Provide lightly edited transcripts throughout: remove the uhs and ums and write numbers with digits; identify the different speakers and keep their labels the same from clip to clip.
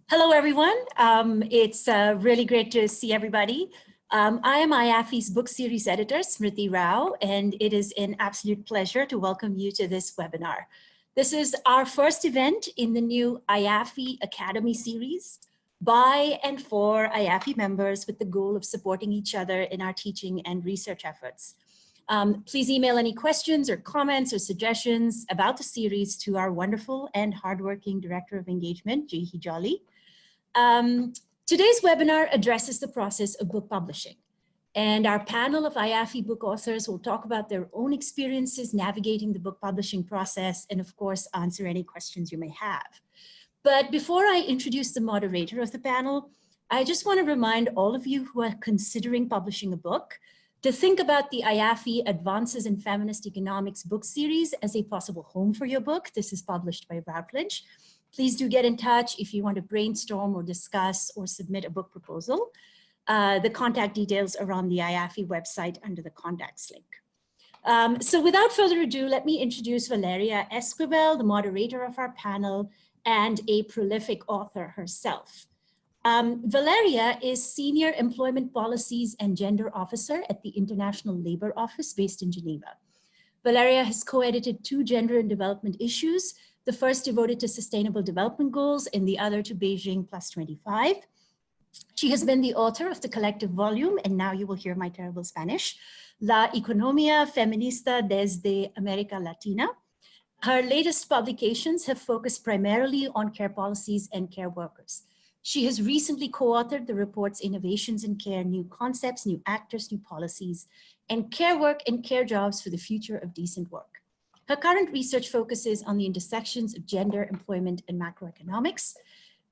Speaker 1: Hello, everyone. It's really great to see everybody. I am IAFFE's book series editor, Smriti Rao, and it is an absolute pleasure to welcome you to this webinar. This is our first event in the new IAFFE Academy series by and for IAFFE members with the goal of supporting each other in our teaching and research efforts. Please email any questions or comments or suggestions about the series to our wonderful and hardworking Director of Engagement, Jihi Jolly. Today's webinar addresses the process of book publishing, and our panel of IAFFE book authors will talk about their own experiences navigating the book publishing process and, of course, answer any questions you may have. But before I introduce the moderator of the panel, I just want to remind all of you who are considering publishing a book to think about the IAFFE Advances in Feminist Economics book series as a possible home for your book. This is published by Routledge. Please do get in touch if you want to brainstorm or discuss or submit a book proposal. The contact details are on the IAFFE website under the contacts link. So without further ado, let me introduce Valeria Esquivel, the moderator of our panel and a prolific author herself. Valeria is Senior Employment Policies and Gender Officer at the International Labour Office based in Geneva. Valeria has co-edited 2 gender and development issues, the first devoted to sustainable development goals and the other to Beijing Plus 25. She has been the author of the collective volume, and now you will hear my terrible Spanish, La Economía Feminista desde América Latina. Her latest publications have focused primarily on care policies and care workers. She has recently co-authored the reports Innovations in Care, New Concepts, New Actors, New Policies, and Care Work and Care Jobs for the Future of Decent Work. Her current research focuses on the intersections of gender, employment, and macroeconomics.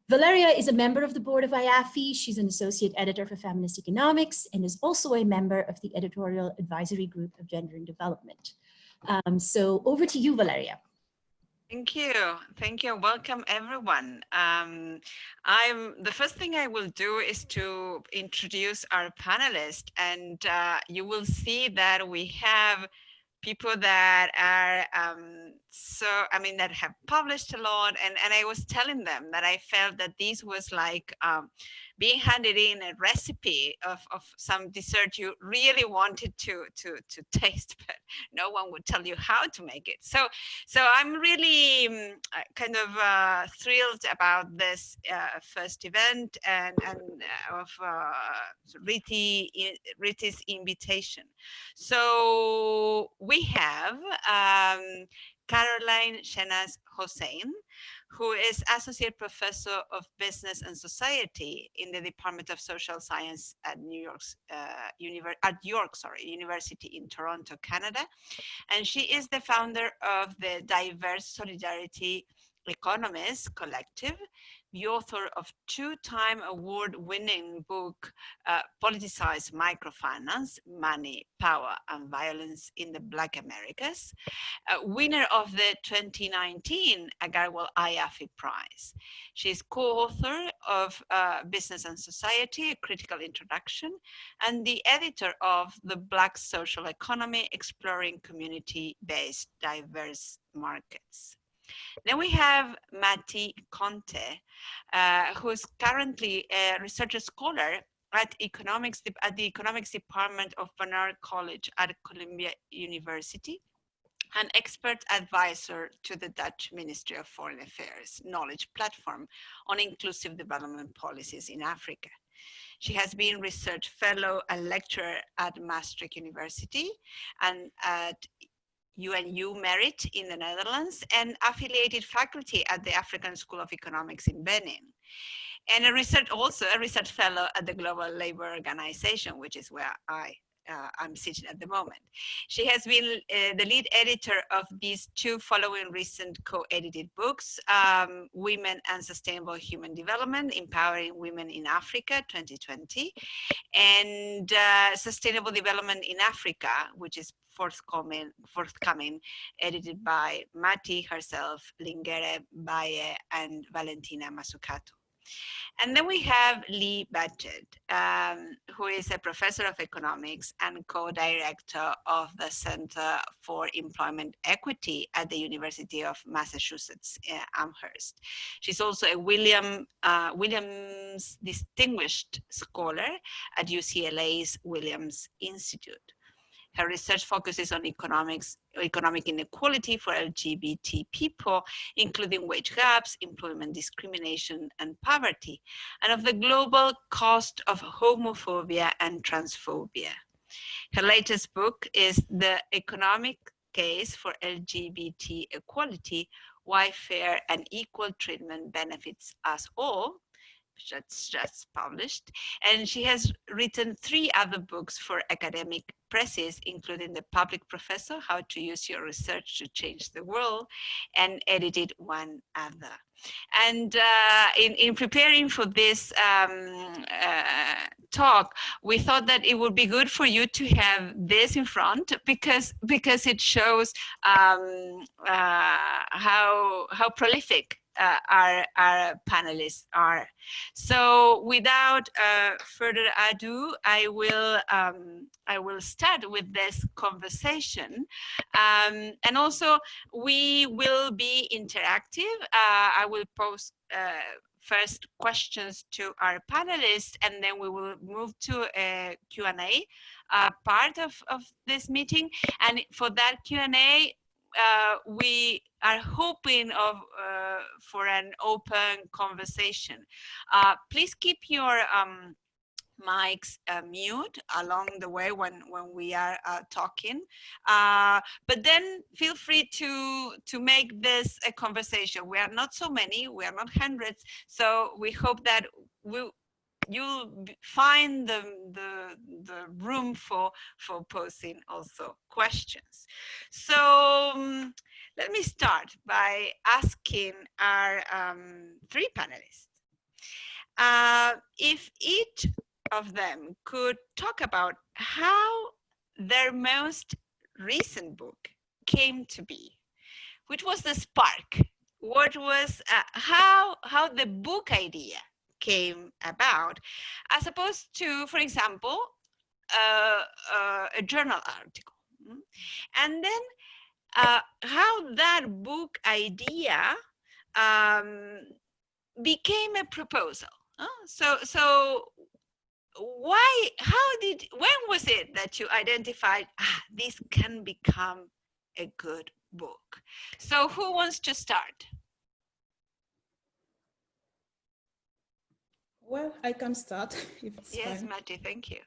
Speaker 1: Valeria is a member of the board of IAFFE. She's an associate editor for Feminist Economics and is also a member of the editorial advisory group of Gender and Development. So over to you, Valeria.
Speaker 2: Thank you. Thank you. Welcome, everyone. The first thing I will do is to introduce our panelists, and you will see that we have people that are that have published a lot, and I was telling them that I felt that this was like being handed in a recipe of some dessert you really wanted to taste, but no one would tell you how to make it. So I'm really kind of thrilled about this first event and of Riti's invitation. So we have Caroline Shehnaz Hossain, who is Associate Professor of Business and Society in the Department of Social Science at York University in Toronto, Canada. And she is the founder of the Diverse Solidarity Economists Collective, the author of 2-time award-winning book, Politicized Microfinance, Money, Power, and Violence in the Black Americas, winner of the 2019 Agarwal IAFFE Prize. She's co-author of Business and Society, A Critical Introduction, and the editor of The Black Social Economy, Exploring Community-Based Diverse Markets. Then we have Matti Conte, who's currently a research scholar at the Economics Department of Barnard College at Columbia University, an expert advisor to the Dutch Ministry of Foreign Affairs knowledge platform on inclusive development policies in Africa. She has been research fellow and lecturer at Maastricht University and at UNU Merit in the Netherlands, and affiliated faculty at the African School of Economics in Benin. And a research fellow at the Global Labour Organization, which is where I'm sitting at the moment. She has been the lead editor of these 2 following recent co-edited books, Women and Sustainable Human Development, Empowering Women in Africa, 2020, and Sustainable Development in Africa, which is forthcoming, edited by Matti herself, Lingere Baye, and Valentina Mazzucato. And then we have Lee Badgett, who is a professor of economics and co-director of the Center for Employment Equity at the University of Massachusetts, Amherst. She's also a Williams Distinguished Scholar at UCLA's Williams Institute. Her research focuses on economic inequality for LGBT people, including wage gaps, employment discrimination, and poverty, and of the global cost of homophobia and transphobia. Her latest book is The Economic Case for LGBT Equality, Why Fair and Equal Treatment Benefits Us All, that's just published. And she has written 3 other books for academic presses, including The Public Professor, How to Use Your Research to Change the World, and edited 1 other. And in preparing for this talk, we thought that it would be good for you to have this in front because it shows how prolific our panelists are. So without further ado, I will start with this conversation, and also we will be interactive. I will pose first questions to our panelists, and then we will move to a Q&A part of this meeting. And for that Q&A, we are hoping for an open conversation. Please keep your mics mute along the way when we are talking, but then feel free to make this a conversation. We are not so many, we are not hundreds, so we hope that you'll find the room for posing also questions. So let me start by asking our 3 panelists if each of them could talk about how their most recent book came to be. Which was the spark? What was how the book idea came about, as opposed to, for example, a journal article, and then how that book idea became a proposal. So when was it that you identified, this can become a good book? So who wants to start?
Speaker 3: Well, I can start if it's
Speaker 2: yes,
Speaker 3: fine.
Speaker 2: Mati, thank you.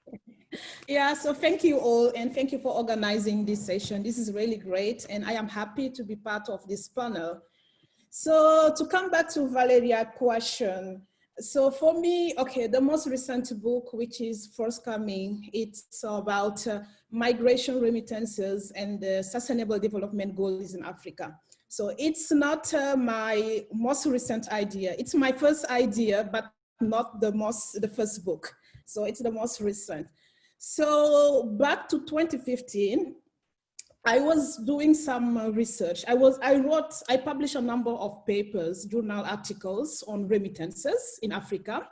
Speaker 3: Yeah, so thank you all, and thank you for organizing this session. This is really great, and I am happy to be part of this panel. So to come back to Valeria's question, so for me, okay, the most recent book, which is forthcoming, it's about migration remittances and sustainable development goals in Africa. So it's not my most recent idea. It's my first idea, but not the first book. So it's the most recent. So back to 2015, I was doing some research. I published a number of papers, journal articles on remittances in Africa.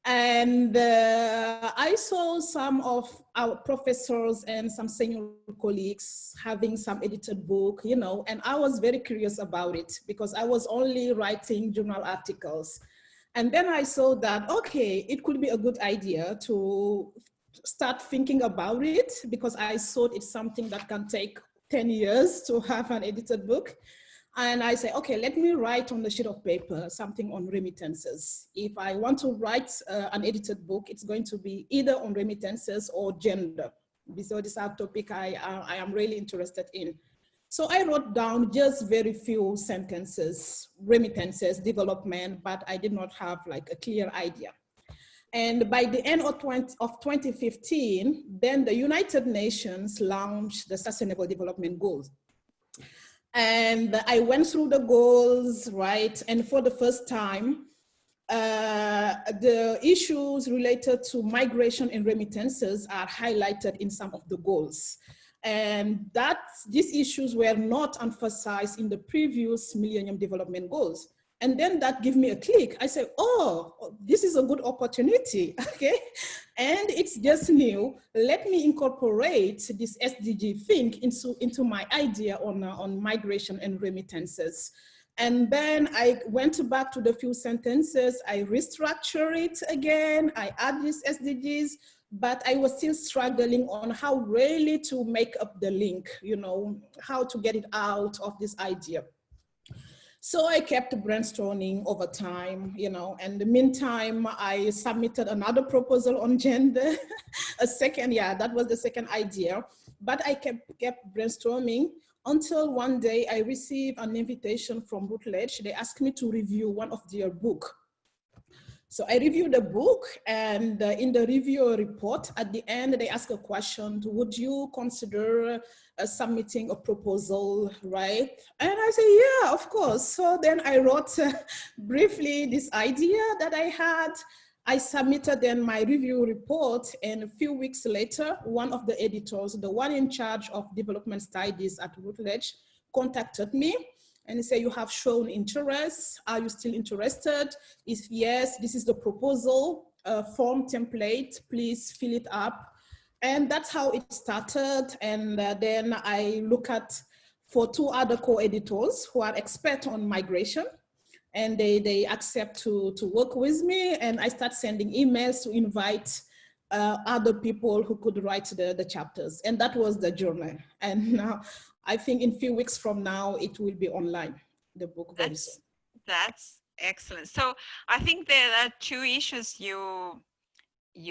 Speaker 3: And I saw some of our professors and some senior colleagues having some edited book, you know, and I was very curious about it because I was only writing journal articles. And then I saw that, okay, it could be a good idea to start thinking about it because I thought it's something that can take 10 years to have an edited book. And I say, okay, let me write on the sheet of paper something on remittances. If I want to write an edited book, it's going to be either on remittances or gender. So this is a topic I am really interested in. So I wrote down just very few sentences, remittances, development, but I did not have like a clear idea. And by the end of 2015, then the United Nations launched the Sustainable Development Goals. And I went through the goals, right? And for the first time, the issues related to migration and remittances are highlighted in some of the goals. And these issues were not emphasized in the previous Millennium Development Goals. And then that gave me a click. I said, oh, this is a good opportunity, okay? And it's just new. Let me incorporate this SDG thing into my idea on migration and remittances. And then I went back to the few sentences, I restructure it again, I add these SDGs, but I was still struggling on how really to make up the link, you know, how to get it out of this idea. So I kept brainstorming over time, you know, and in the meantime, I submitted another proposal on gender, that was the second idea, but I kept brainstorming until one day I received an invitation from Routledge. They asked me to review one of their books. So I reviewed the book, and in the review report, at the end, they ask a question: would you consider submitting a proposal, right? And I say, yeah, of course. So then I wrote briefly this idea that I had. I submitted then my review report, and a few weeks later, one of the editors, the one in charge of development studies at Routledge, contacted me. And he said, you have shown interest. Are you still interested? If yes, this is the proposal form template. Please fill it up. And that's how it started. And then I look at for two other co-editors who are experts on migration. And they accept to work with me. And I start sending emails to invite other people who could write the chapters. And that was the journey. And now I think in a few weeks from now, it will be online, the book very soon.
Speaker 2: That's excellent. So I think there are two issues you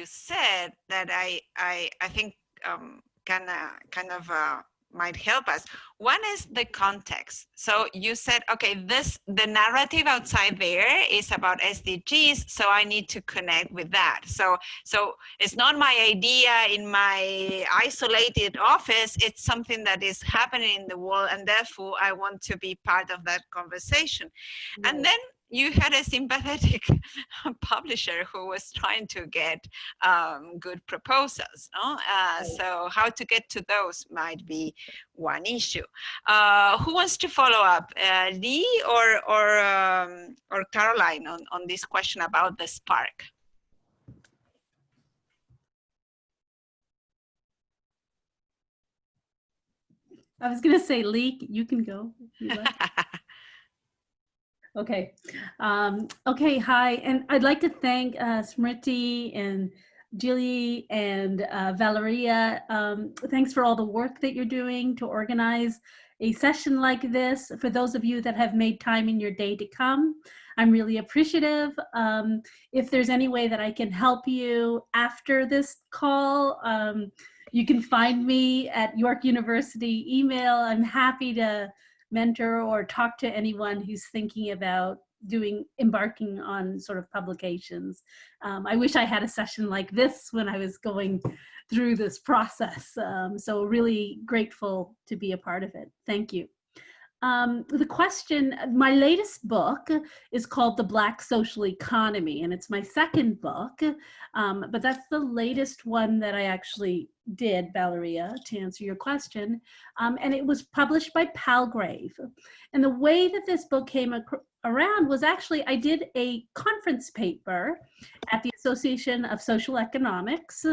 Speaker 2: said that I think might help us. One is the context. So you said, okay, the narrative outside there is about SDGs, so I need to connect with that. So it's not my idea in my isolated office, it's something that is happening in the world, and therefore I want to be part of that conversation. Right. And then you had a sympathetic publisher who was trying to get good proposals. No? So how to get to those might be one issue. Who wants to follow up, Lee or Caroline, on this question about the spark?
Speaker 4: I was going to say, Lee, you can go if you like. Okay. Okay, hi. And I'd like to thank Smriti and Julie and Valeria. Thanks for all the work that you're doing to organize a session like this. For those of you that have made time in your day to come, I'm really appreciative. If there's any way that I can help you after this call, you can find me at York University email. I'm happy to mentor or talk to anyone who's thinking about embarking on sort of publications. I wish I had a session like this when I was going through this process. So really grateful to be a part of it. Thank you. The question, my latest book is called The Black Social Economy, and it's my second book, but that's the latest one that I actually did, Valeria, to answer your question. And it was published by Palgrave. And the way that this book came around was actually, I did a conference paper at the Association of Social Economics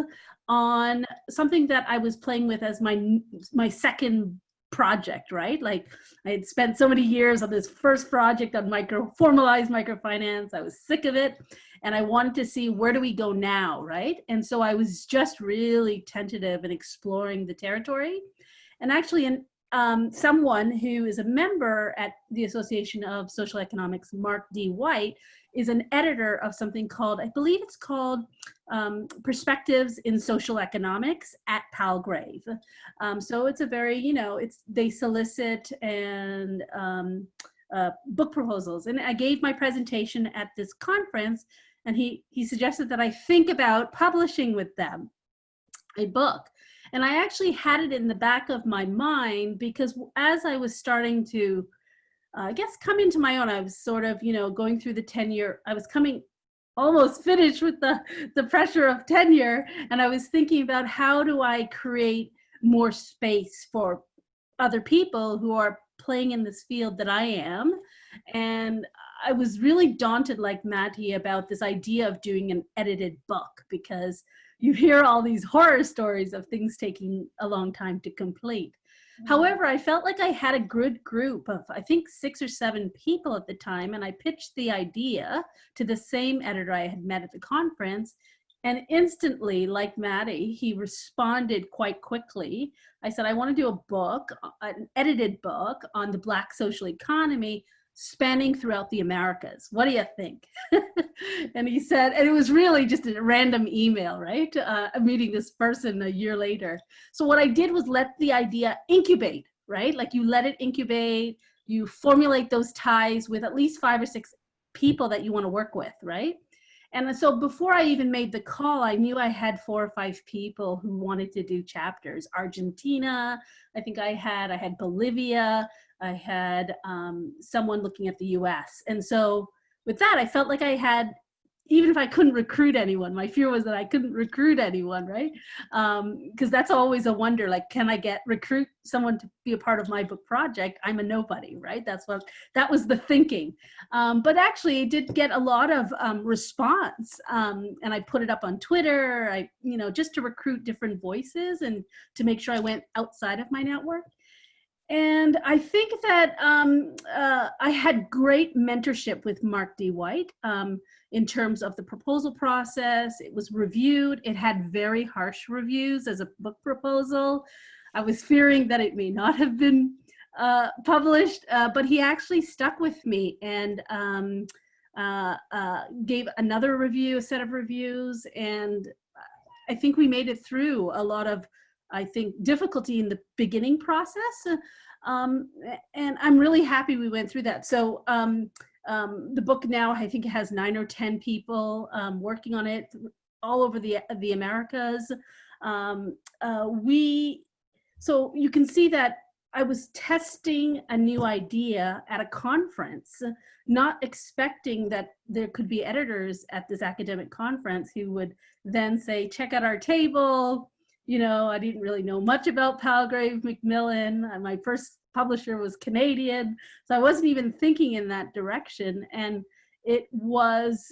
Speaker 4: on something that I was playing with as my second project, right? Like I had spent so many years on this first project on formalized microfinance. I was sick of it. And I wanted to see, where do we go now, right? And so I was just really tentative in exploring the territory. And actually, someone who is a member at the Association of Social Economics, Mark D. White, is an editor of something called, I believe it's called Perspectives in Social Economics at Palgrave. So it's a very, they solicit and book proposals. And I gave my presentation at this conference, and he suggested that I think about publishing with them a book. And I actually had it in the back of my mind because as I was starting to, I guess, come into my own, I was sort of, going through the tenure, I was almost finished with the pressure of tenure. And I was thinking about, how do I create more space for other people who are playing in this field that I am? And I was really daunted like Matty about this idea of doing an edited book, because you hear all these horror stories of things taking a long time to complete. However, I felt like I had a good group of, I think, 6 or 7 people at the time, and I pitched the idea to the same editor I had met at the conference, and instantly, like Matty, he responded quite quickly. I said, I want to do a book, an edited book on the Black social economy spanning throughout the Americas. What do you think? And he said, and it was really just a random email, right? Meeting this person a year later. So what I did was let the idea incubate, right? Like you let it incubate, you formulate those ties with at least 5 or 6 people that you want to work with, right? And so before I even made the call, I knew I had 4 or 5 people who wanted to do chapters. Argentina, I think I had Bolivia, I had someone looking at the US. And so with that, I felt like I had, even if I couldn't recruit anyone, my fear was that I couldn't recruit anyone, right? Because that's always a wonder, like, can I recruit someone to be a part of my book project? I'm a nobody, right? That was the thinking. But actually it did get a lot of response, and I put it up on Twitter, just to recruit different voices and to make sure I went outside of my network. And I think that I had great mentorship with Mark D. White in terms of the proposal process. It was reviewed. It had very harsh reviews as a book proposal. I was fearing that it may not have been published, but he actually stuck with me and gave another review, a set of reviews. And I think we made it through a lot of, I think, difficulty in the beginning process. And I'm really happy we went through that. So the book now, I think it has 9 or 10 people working on it all over the Americas. So you can see that I was testing a new idea at a conference, not expecting that there could be editors at this academic conference who would then say, check out our table. I didn't really know much about Palgrave Macmillan. My first publisher was Canadian, so I wasn't even thinking in that direction. And it was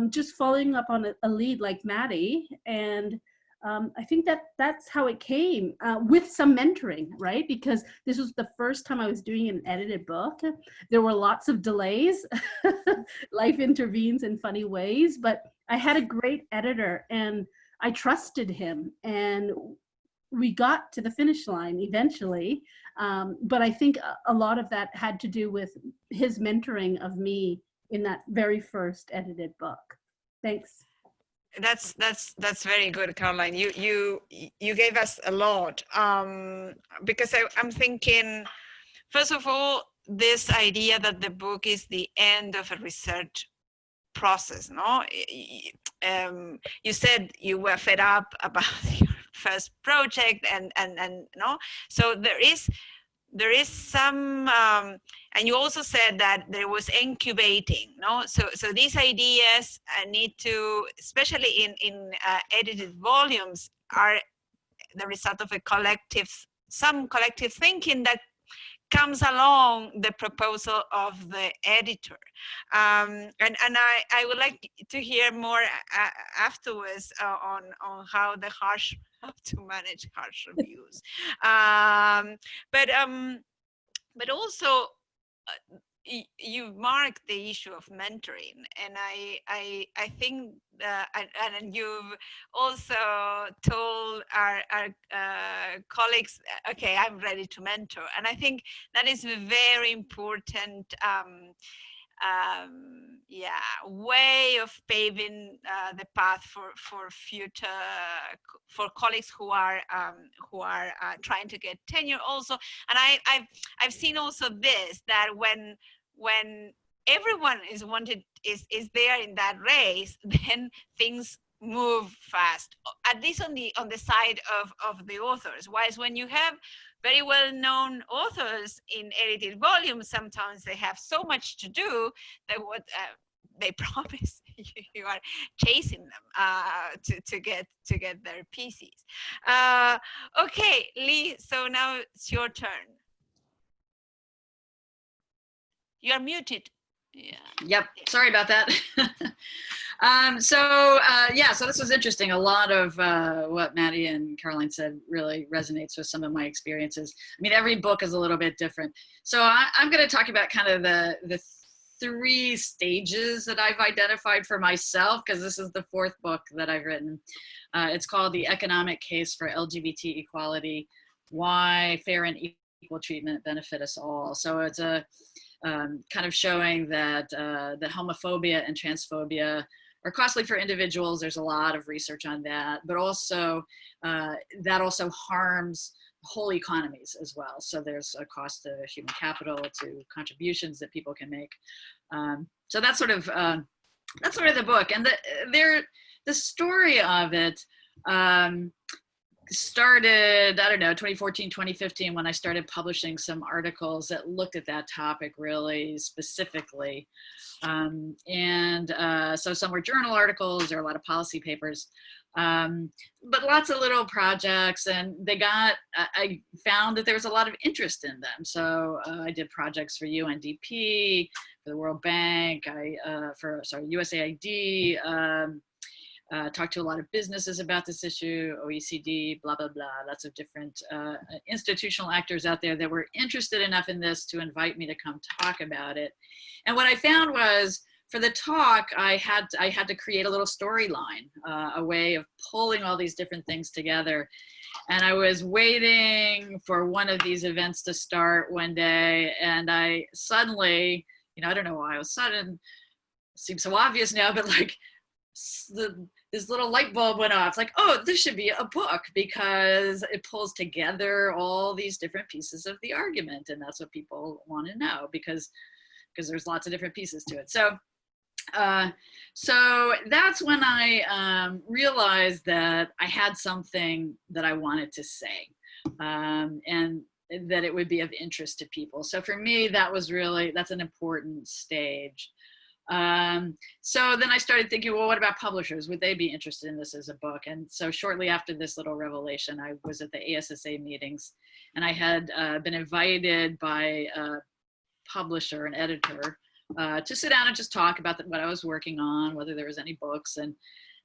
Speaker 4: just following up on a lead like Matty. And I think that's how it came, with some mentoring, right? Because this was the first time I was doing an edited book. There were lots of delays. Life intervenes in funny ways, but I had a great editor and I trusted him, and we got to the finish line eventually. But I think a lot of that had to do with his mentoring of me in that very first edited book. Thanks.
Speaker 2: That's very good, Caroline. You gave us a lot, because I'm thinking, first of all, this idea that the book is the end of a research process, no? You said you were fed up about your first project, and no, so there is some, and you also said that there was incubating, no? So these ideas need to, especially in edited volumes, are the result of some collective thinking that comes along the proposal of the editor. And I would like to hear more afterwards on how to manage harsh reviews. But also, you marked the issue of mentoring, and I think and you've also told our colleagues, okay, I'm ready to mentor, and I think that is a very important way of paving the path for future, for colleagues who are trying to get tenure also. And I've seen also this, that when everyone is there in that race, then things move fast, at least on the side of the authors. Whereas when you have very well-known authors in edited volumes, sometimes they have so much to do that what they promise you are chasing them to get their pieces. Okay, Lee. So now it's your turn. You are muted. Yeah.
Speaker 5: Yep. Sorry about that. So this was interesting. A lot of what Maddie and Caroline said really resonates with some of my experiences. I mean, every book is a little bit different. So I'm going to talk about kind of the 3 stages that I've identified for myself, because this is the 4th book that I've written. It's called The Economic Case for LGBT Equality, Why Fair and Equal Treatment Benefit Us All. So it's a kind of showing that the homophobia and transphobia are costly for individuals. There's a lot of research on that, but also that also harms whole economies as well. So there's a cost to human capital, to contributions that people can make. So that's sort of the book, and the story of it started, I don't know, 2014, 2015, when I started publishing some articles that looked at that topic really specifically. So some were journal articles, there were a lot of policy papers, but lots of little projects, and I found that there was a lot of interest in them. So I did projects for UNDP, for the World Bank, USAID, talked to a lot of businesses about this issue, OECD, blah, blah, blah, lots of different institutional actors out there that were interested enough in this to invite me to come talk about it. And what I found was, for the talk, I had to create a little storyline, a way of pulling all these different things together. And I was waiting for one of these events to start one day, and I suddenly, I don't know why I was sudden, it seems so obvious now, but like this little light bulb went off, like, oh, this should be a book, because it pulls together all these different pieces of the argument, and that's what people want to know, because there's lots of different pieces to it. So that's when I realized that I had something that I wanted to say, and that it would be of interest to people. So for me, that's an important stage. So then I started thinking, well, what about publishers? Would they be interested in this as a book? And so shortly after this little revelation, I was at the ASSA meetings, and I had been invited by a publisher, an editor, to sit down and just talk about what I was working on, whether there was any books. And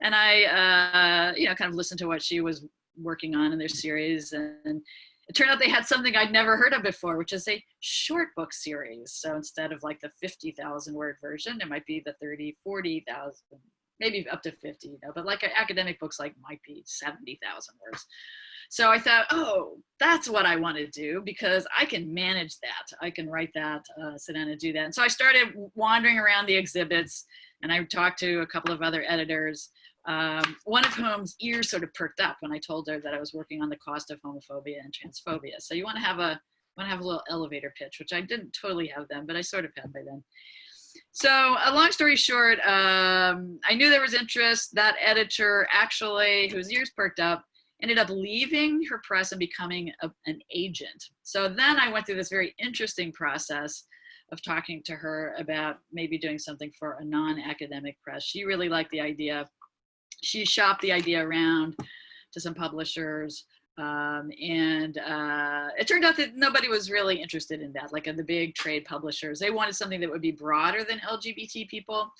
Speaker 5: I, kind of listened to what she was working on in their series. And it turned out they had something I'd never heard of before, which is a short book series. So instead of like the 50,000 word version, it might be the 30, 40,000, maybe up to 50, but like academic books might be 70,000 words. So I thought, oh, that's what I want to do, because I can manage that. I can write that, sit down and do that. And so I started wandering around the exhibits, and I talked to a couple of other editors, one of whom's ears sort of perked up when I told her that I was working on the cost of homophobia and transphobia. So you want to have a little elevator pitch, which I didn't totally have then, but I sort of had by then. So a long story short, I knew there was interest. That editor, actually, whose ears perked up, ended up leaving her press and becoming an agent. So then I went through this very interesting process of talking to her about maybe doing something for a non-academic press. She really liked the idea. She shopped the idea around to some publishers, and it turned out that nobody was really interested in that. Like the big trade publishers, they wanted something that would be broader than LGBT people.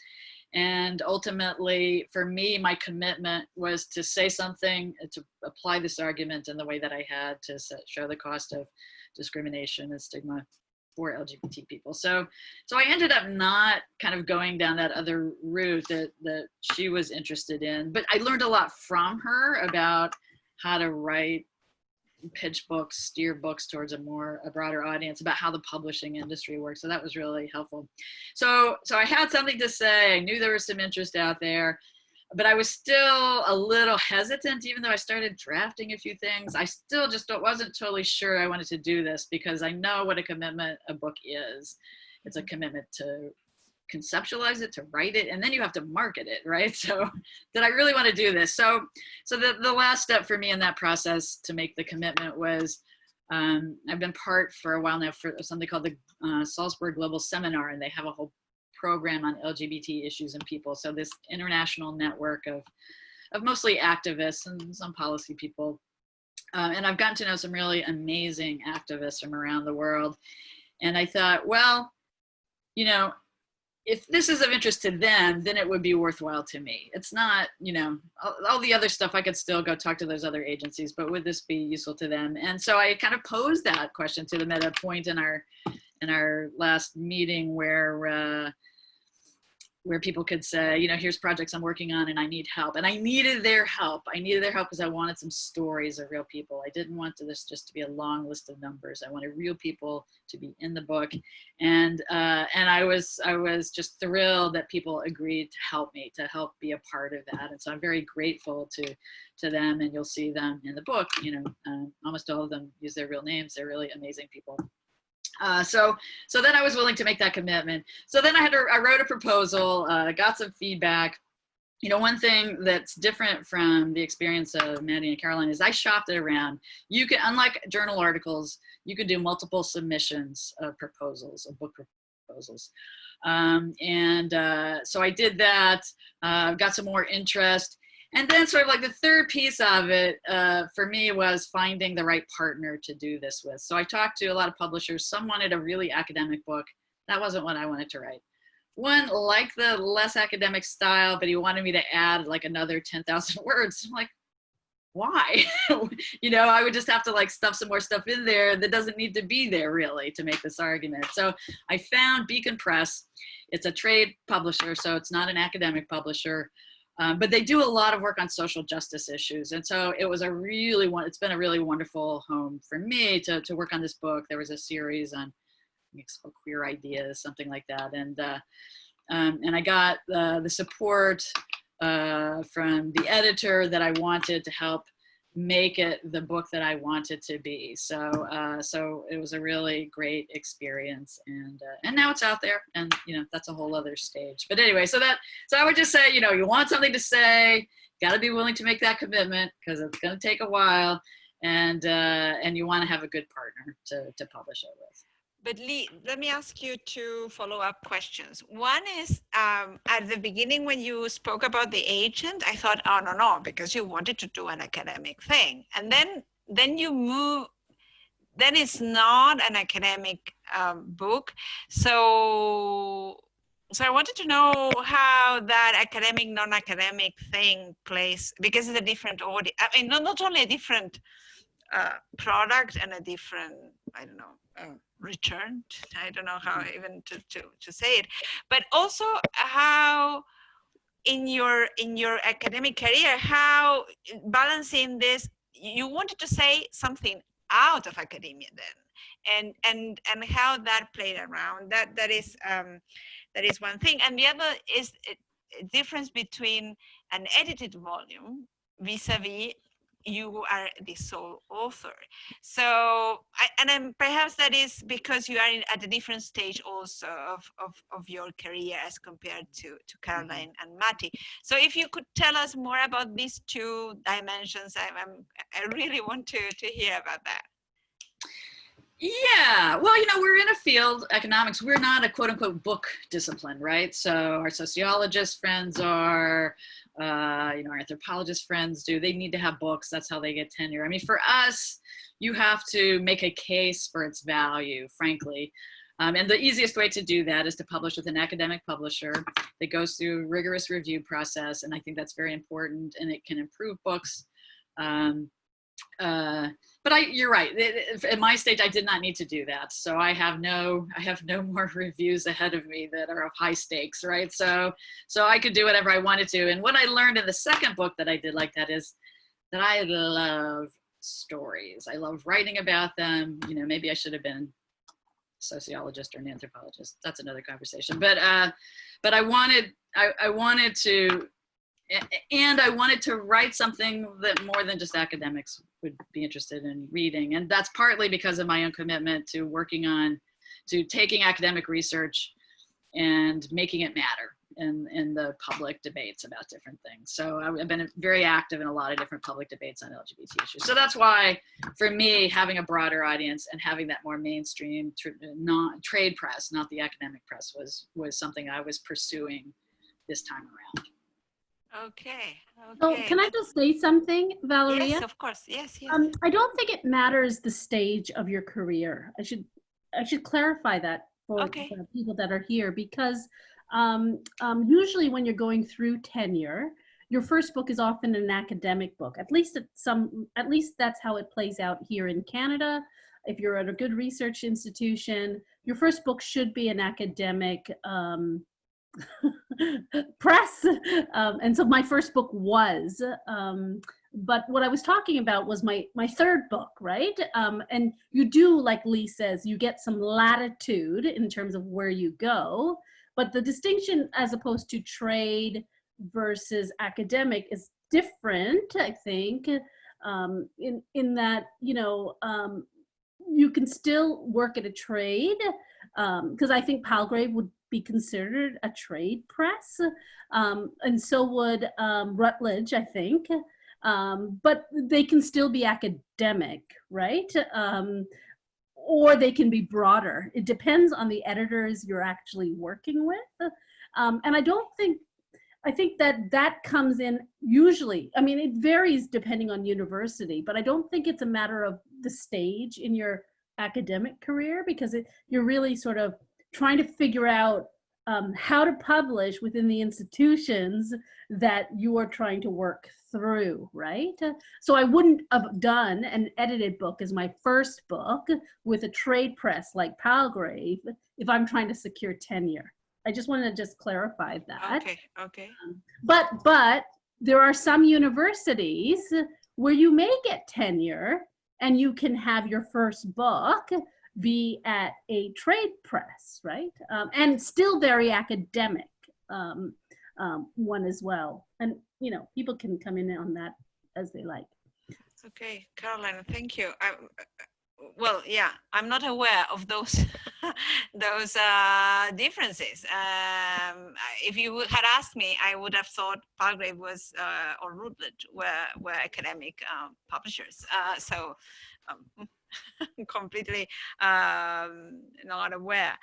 Speaker 5: And ultimately, for me, my commitment was to say something, to apply this argument in the way that I had, to show the cost of discrimination and stigma for LGBT people. So I ended up not kind of going down that other route that she was interested in, but I learned a lot from her about how to write, pitch books, steer books towards a broader audience, about how the publishing industry works. So that was really helpful. So I had something to say. I knew there was some interest out there, but I was still a little hesitant, even though I started drafting a few things. I still just wasn't totally sure I wanted to do this, because I know what a commitment a book is. It's a commitment to conceptualize it, to write it, and then you have to market it, right? So did I really want to do this? So the last step for me in that process to make the commitment was, I've been part for a while now for something called the Salzburg Global Seminar, and they have a whole program on LGBT issues and people. So this international network of mostly activists and some policy people. And I've gotten to know some really amazing activists from around the world. And I thought, well, if this is of interest to them, then it would be worthwhile to me. It's not, you know, all the other stuff I could still go talk to those other agencies, but would this be useful to them? And so I kind of posed that question to them at a point in our last meeting where people could say, you know, here's projects I'm working on and I need help. And I needed their help. I needed their help because I wanted some stories of real people. I didn't want this just to be a long list of numbers. I wanted real people to be in the book. And I was just thrilled that people agreed to help me, to help be a part of that. And so I'm very grateful to them, and you'll see them in the book. You know, almost all of them use their real names. They're really amazing people. So then I was willing to make that commitment. So then I wrote a proposal, got some feedback. You know, one thing that's different from the experience of Maddie and Caroline is I shopped it around. You can, unlike journal articles, you can do multiple submissions of proposals, of book proposals. So I did that, got some more interest. And then sort of like the third piece of it for me was finding the right partner to do this with. So I talked to a lot of publishers. Some wanted a really academic book. That wasn't what I wanted to write. One liked the less academic style, but he wanted me to add like another 10,000 words. I'm like, why? You know, I would just have to like stuff some more stuff in there that doesn't need to be there really to make this argument. So I found Beacon Press. It's a trade publisher, so it's not an academic publisher. But they do a lot of work on social justice issues. And so it was it's been a really wonderful home for me to work on this book. There was a series on queer ideas, something like that. And I got the support from the editor that I wanted to help make it the book that I wanted to be. So it was a really great experience, and now it's out there, and you know, that's a whole other stage. But anyway, so I would just say, you know, you want something to say, got to be willing to make that commitment because it's going to take a while, and you want to have a good partner to publish it with.
Speaker 2: But Lee, let me ask you two follow-up questions. One is, at the beginning when you spoke about the agent, I thought, oh, no, because you wanted to do an academic thing. And then you move, then it's not an academic book. So I wanted to know how that academic, non-academic thing plays, because it's a different audience. I mean, not only a different product and a different, I don't know, return. I don't know how even to say it, but also how in your academic career, how balancing this, you wanted to say something out of academia then, and how that played around. That is one thing, and the other is a difference between an edited volume vis-a-vis you are the sole author. So, perhaps that is because you are at a different stage also of your career as compared to Caroline and Matti. So if you could tell us more about these two dimensions, I really want to hear about that.
Speaker 5: Yeah, well, you know, we're in a field, economics, we're not a quote unquote book discipline, right? So our sociologist friends are, you know, our anthropologist friends do, they need to have books, that's how they get tenure. I mean, for us, you have to make a case for its value, frankly. And the easiest way to do that is to publish with an academic publisher that goes through a rigorous review process. And I think that's very important, and it can improve books. But you're right. At my stage, I did not need to do that. So I have no more reviews ahead of me that are of high stakes, right? So I could do whatever I wanted to. And what I learned in the second book that I did like that is that I love stories. I love writing about them. You know, maybe I should have been a sociologist or an anthropologist. That's another conversation. But I wanted to. And I wanted to write something that more than just academics would be interested in reading. And that's partly because of my own commitment to taking academic research and making it matter in the public debates about different things. So I've been very active in a lot of different public debates on LGBT issues. So that's why, for me, having a broader audience and having that more mainstream trade press, not the academic press, was something I was pursuing this time around.
Speaker 2: Okay.
Speaker 4: So can I just say something, Valeria?
Speaker 2: Yes, of course. Yes.
Speaker 4: I don't think it matters the stage of your career. I should clarify that for people that are here, because usually when you're going through tenure, your first book is often an academic book. At least that's how it plays out here in Canada. If you're at a good research institution, your first book should be an academic press. And so my first book was, but what I was talking about was my third book, right? And you do, like Lee says, you get some latitude in terms of where you go, but the distinction as opposed to trade versus academic is different, I think, in that, you know, you can still work at a trade, because I think Palgrave would be considered a trade press, and so would Rutledge, I think, but they can still be academic, right? Or they can be broader. It depends on the editors you're actually working with. And I think that comes in usually, I mean, it varies depending on university, but I don't think it's a matter of the stage in your academic career, because you're really sort of trying to figure out how to publish within the institutions that you are trying to work through, right? So I wouldn't have done an edited book as my first book with a trade press like Palgrave if I'm trying to secure tenure. I just wanted to just clarify that.
Speaker 2: Okay, okay.
Speaker 4: But there are some universities where you may get tenure and you can have your first book be at a trade press, right? And still very academic one as well. And, you know, people can come in on that as they like.
Speaker 2: Okay, Caroline, thank you. Well, yeah, I'm not aware of those those differences. If you had asked me, I would have thought Palgrave was or Routledge were academic publishers. So completely not aware.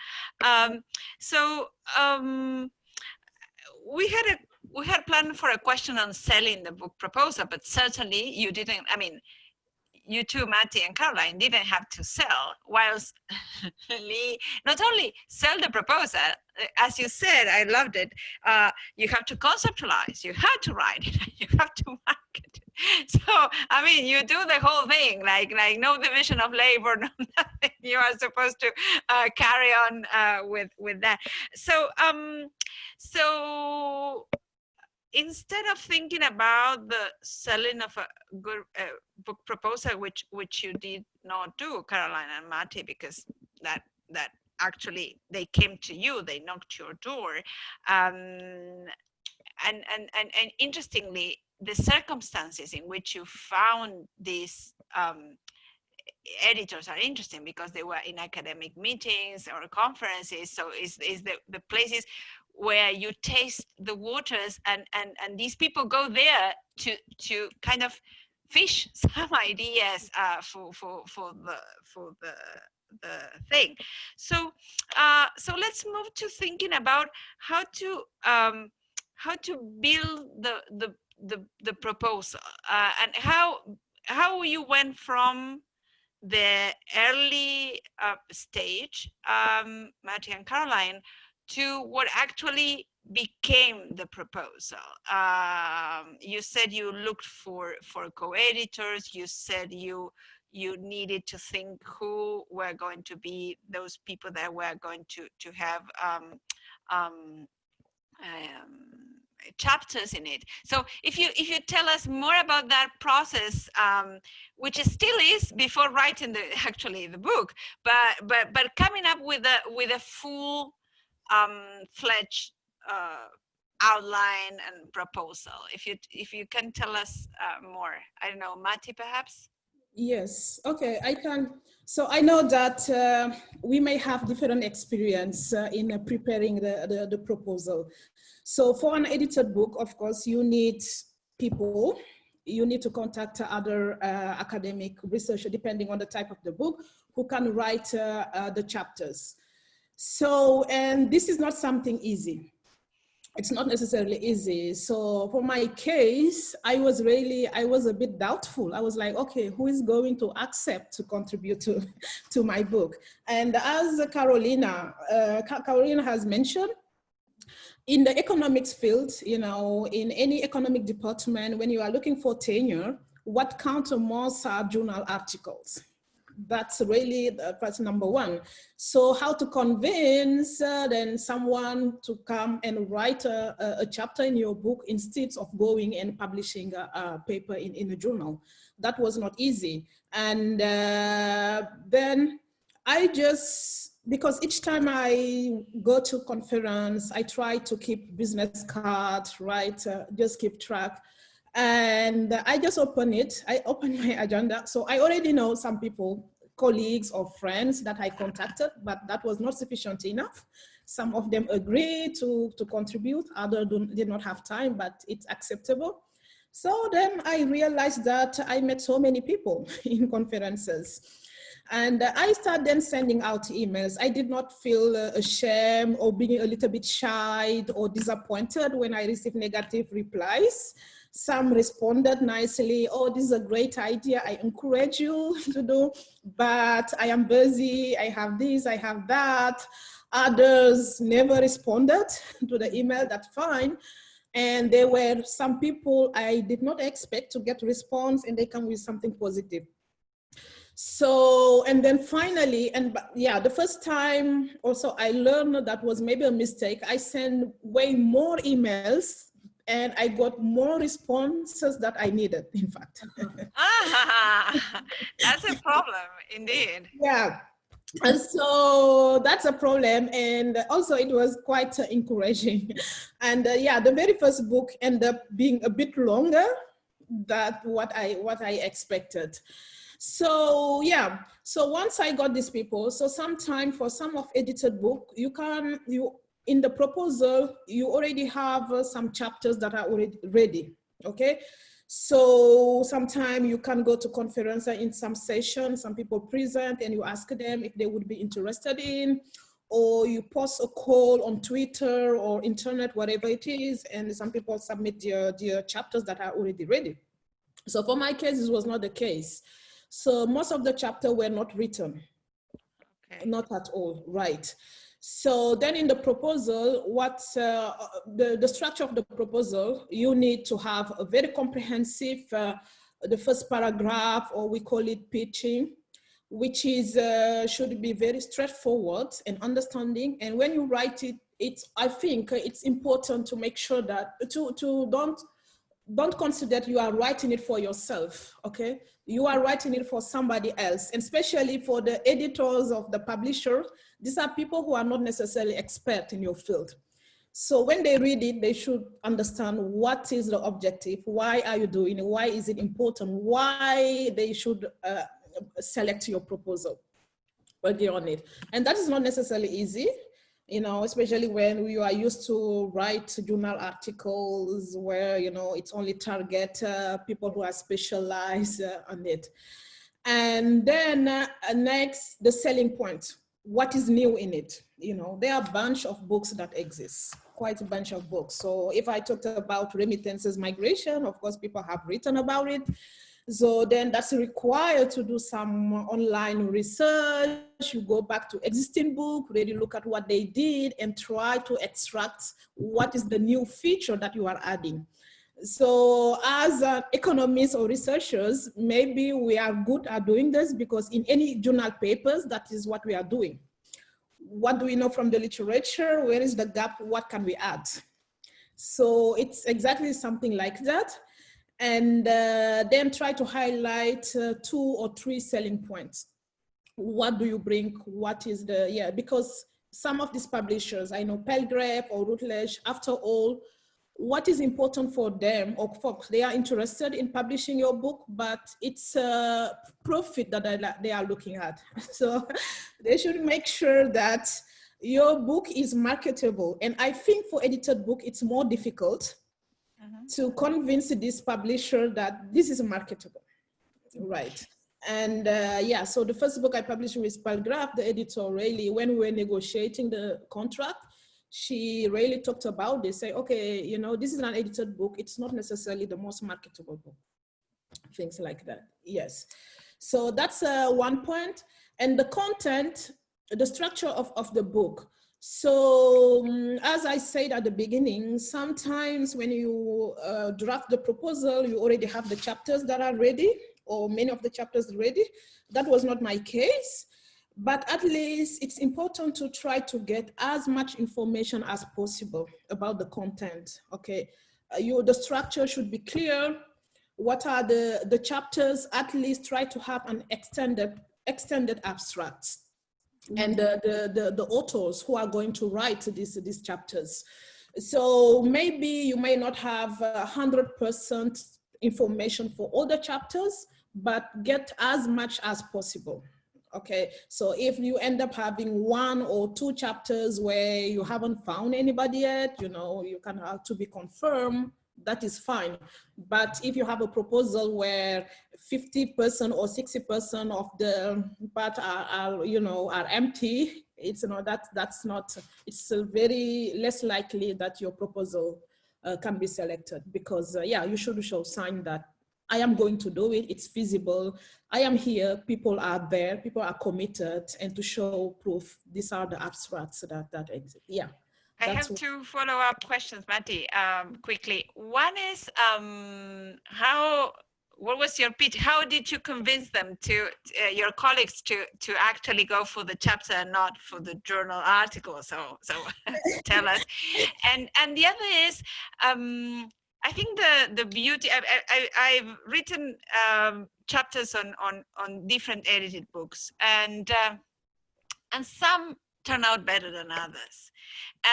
Speaker 2: We had planned for a question on selling the book proposal, but certainly you didn't. I mean, you two, Matty and Caroline, didn't have to sell, whilst Lee not only sell the proposal, as you said, I loved it, you have to conceptualize, you have to write it, you have to market it. So, I mean, you do the whole thing, like no division of labor, no nothing. You are supposed to carry on with that. So, instead of thinking about the selling of a good book proposal, which you did not do, Caroline and Matty, because that actually they came to you, they knocked your door, and interestingly, the circumstances in which you found these editors are interesting, because they were in academic meetings or conferences. So is the places where you taste the waters, and these people go there to kind of fish some ideas for the thing. So let's move to thinking about how to build the proposal, and how you went from the early stage, Matty and Caroline, to what actually became the proposal. You said you looked for co-editors. You said you needed to think who were going to be those people that were going to have chapters in it. So if you tell us more about that process, which still is before writing the book, but coming up with a full fledged outline and proposal. If you can tell us more, I don't know, Matty, perhaps.
Speaker 3: Yes, okay, I can. So I know that we may have different experience in preparing the proposal. So for an edited book, of course, you need people. You need to contact other academic researcher, depending on the type of the book, who can write the chapters. So, and this is not something easy. It's not necessarily easy. So for my case, I was a bit doubtful. I was like, okay, who is going to accept to contribute to my book? And as Carolina has mentioned, in the economics field, you know, in any economic department, when you are looking for tenure, what counts most are journal articles. That's really the first number one. So how to convince then someone to come and write a chapter in your book instead of going and publishing a paper in a journal. That was not easy. And then I just, because each time I go to conference, I try to keep business cards, right? Just keep track. And I just open it. I open my agenda. So I already know some people, colleagues or friends that I contacted, but that was not sufficient enough. Some of them agreed to contribute, others did not have time, but it's acceptable. So then I realized that I met so many people in conferences. And I started then sending out emails. I did not feel ashamed or being a little bit shy or disappointed when I received negative replies. Some responded nicely, oh, this is a great idea. I encourage you to do, but I am busy. I have this, I have that. Others never responded to the email, that's fine. And there were some people I did not expect to get response, and they come with something positive. So, and then finally, and yeah, the first time also I learned that was maybe a mistake. I sent way more emails and I got more responses that I needed, in fact.
Speaker 2: That's a problem, indeed.
Speaker 3: Yeah. And so that's a problem. And also it was quite encouraging. And yeah, the very first book ended up being a bit longer than what I expected. So yeah, so once I got these people, so sometime for some of edited book, in the proposal, you already have some chapters that are already ready, okay? So sometime you can go to conference in some session, some people present and you ask them if they would be interested in, or you post a call on Twitter or internet, whatever it is, and some people submit their chapters that are already ready. So for my case, this was not the case. So most of the chapters were not written, okay. Not at all, right? So then in the proposal, the structure of the proposal, you need to have a very comprehensive, the first paragraph, or we call it pitching, which is should be very straightforward and understanding. And when you write it, I think it's important to make sure that don't consider that you are writing it for yourself, okay? You are writing it for somebody else, and especially for the editors of the publisher. These are people who are not necessarily expert in your field. So when they read it, they should understand what is the objective, why are you doing it, why is it important, why they should select your proposal, working on it. And that is not necessarily easy, you know, especially when you are used to write journal articles where, you know, it's only target people who are specialized on it. And then next, the selling point. What is new in it? You know, there are a bunch of books that exist, quite a bunch of books. So if I talked about remittances migration, of course, people have written about it. So then that's required to do some online research. You go back to existing book, really look at what they did and try to extract what is the new feature that you are adding. So as economists or researchers, maybe we are good at doing this because in any journal papers, that is what we are doing. What do we know from the literature? Where is the gap? What can we add? So it's exactly something like that. And then try to highlight 2 or 3 selling points. What do you bring? What is the, yeah, because some of these publishers, I know Palgrave or Routledge, after all, what is important for them, or folks, they are interested in publishing your book, but it's profit that they are looking at. So they should make sure that your book is marketable. And I think for edited book, it's more difficult to convince this publisher that this is marketable, right? And yeah, so the first book I published with Palgrave, the editor really, when we were negotiating the contract, she really talked about this, say, okay, you know, this is an edited book. It's not necessarily the most marketable book, things like that, yes. So that's one point. And the content, the structure of the book. So as I said at the beginning, sometimes when you draft the proposal, you already have the chapters that are ready, or many of the chapters ready. That was not my case, but at least it's important to try to get as much information as possible about the content, okay? The structure should be clear. What are the chapters? At least try to have an extended abstracts. And the authors who are going to write these chapters. So maybe you may not have 100% information for all the chapters, but get as much as possible. Okay, so if you end up having 1 or 2 chapters where you haven't found anybody yet, you know, you can have to be confirmed, that is fine. But if you have a proposal where 50% or 60% of the part are empty, it's that's not, it's very less likely that your proposal can be selected, because yeah, you should show sign that I am going to do it, it's feasible, I am here, people are there, people are committed, and to show proof, these are the abstracts that exist. Yeah.
Speaker 2: I have 2 follow-up questions, Matti, quickly. One is, what was your pitch? How did you convince them your colleagues to actually go for the chapter and not for the journal article? So tell us. And the other is, I think the beauty, I've written chapters on different edited books, and some turn out better than others.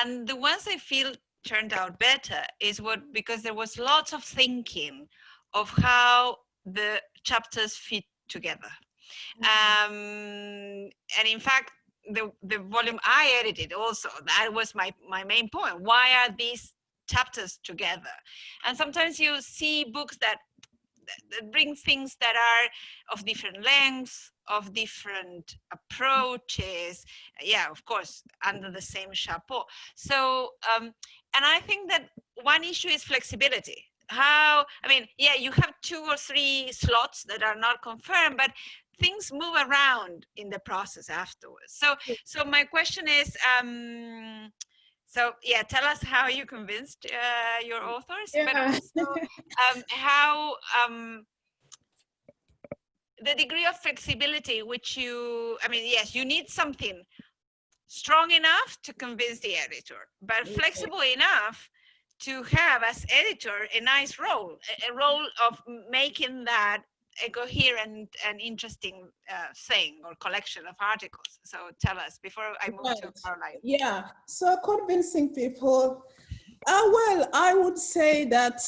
Speaker 2: And the ones I feel turned out better is because there was lots of thinking of how the chapters fit together. And in fact, the volume I edited also, that was my main point. Why are these chapters together? And sometimes you see books that bring things that are of different lengths, of different approaches, yeah, of course, under the same chapeau. So, and I think that one issue is flexibility. I mean, yeah, you have 2 or 3 slots that are not confirmed, but things move around in the process afterwards. So my question is, so yeah, tell us how you convinced your authors,
Speaker 3: yeah.
Speaker 2: but also how the degree of flexibility which I mean, yes, you need something strong enough to convince the editor, but flexible enough to have as editor a nice role, a role of making that a coherent and interesting thing or collection of articles. So tell us before I move to Caroline.
Speaker 3: Yeah, so convincing people, well, I would say that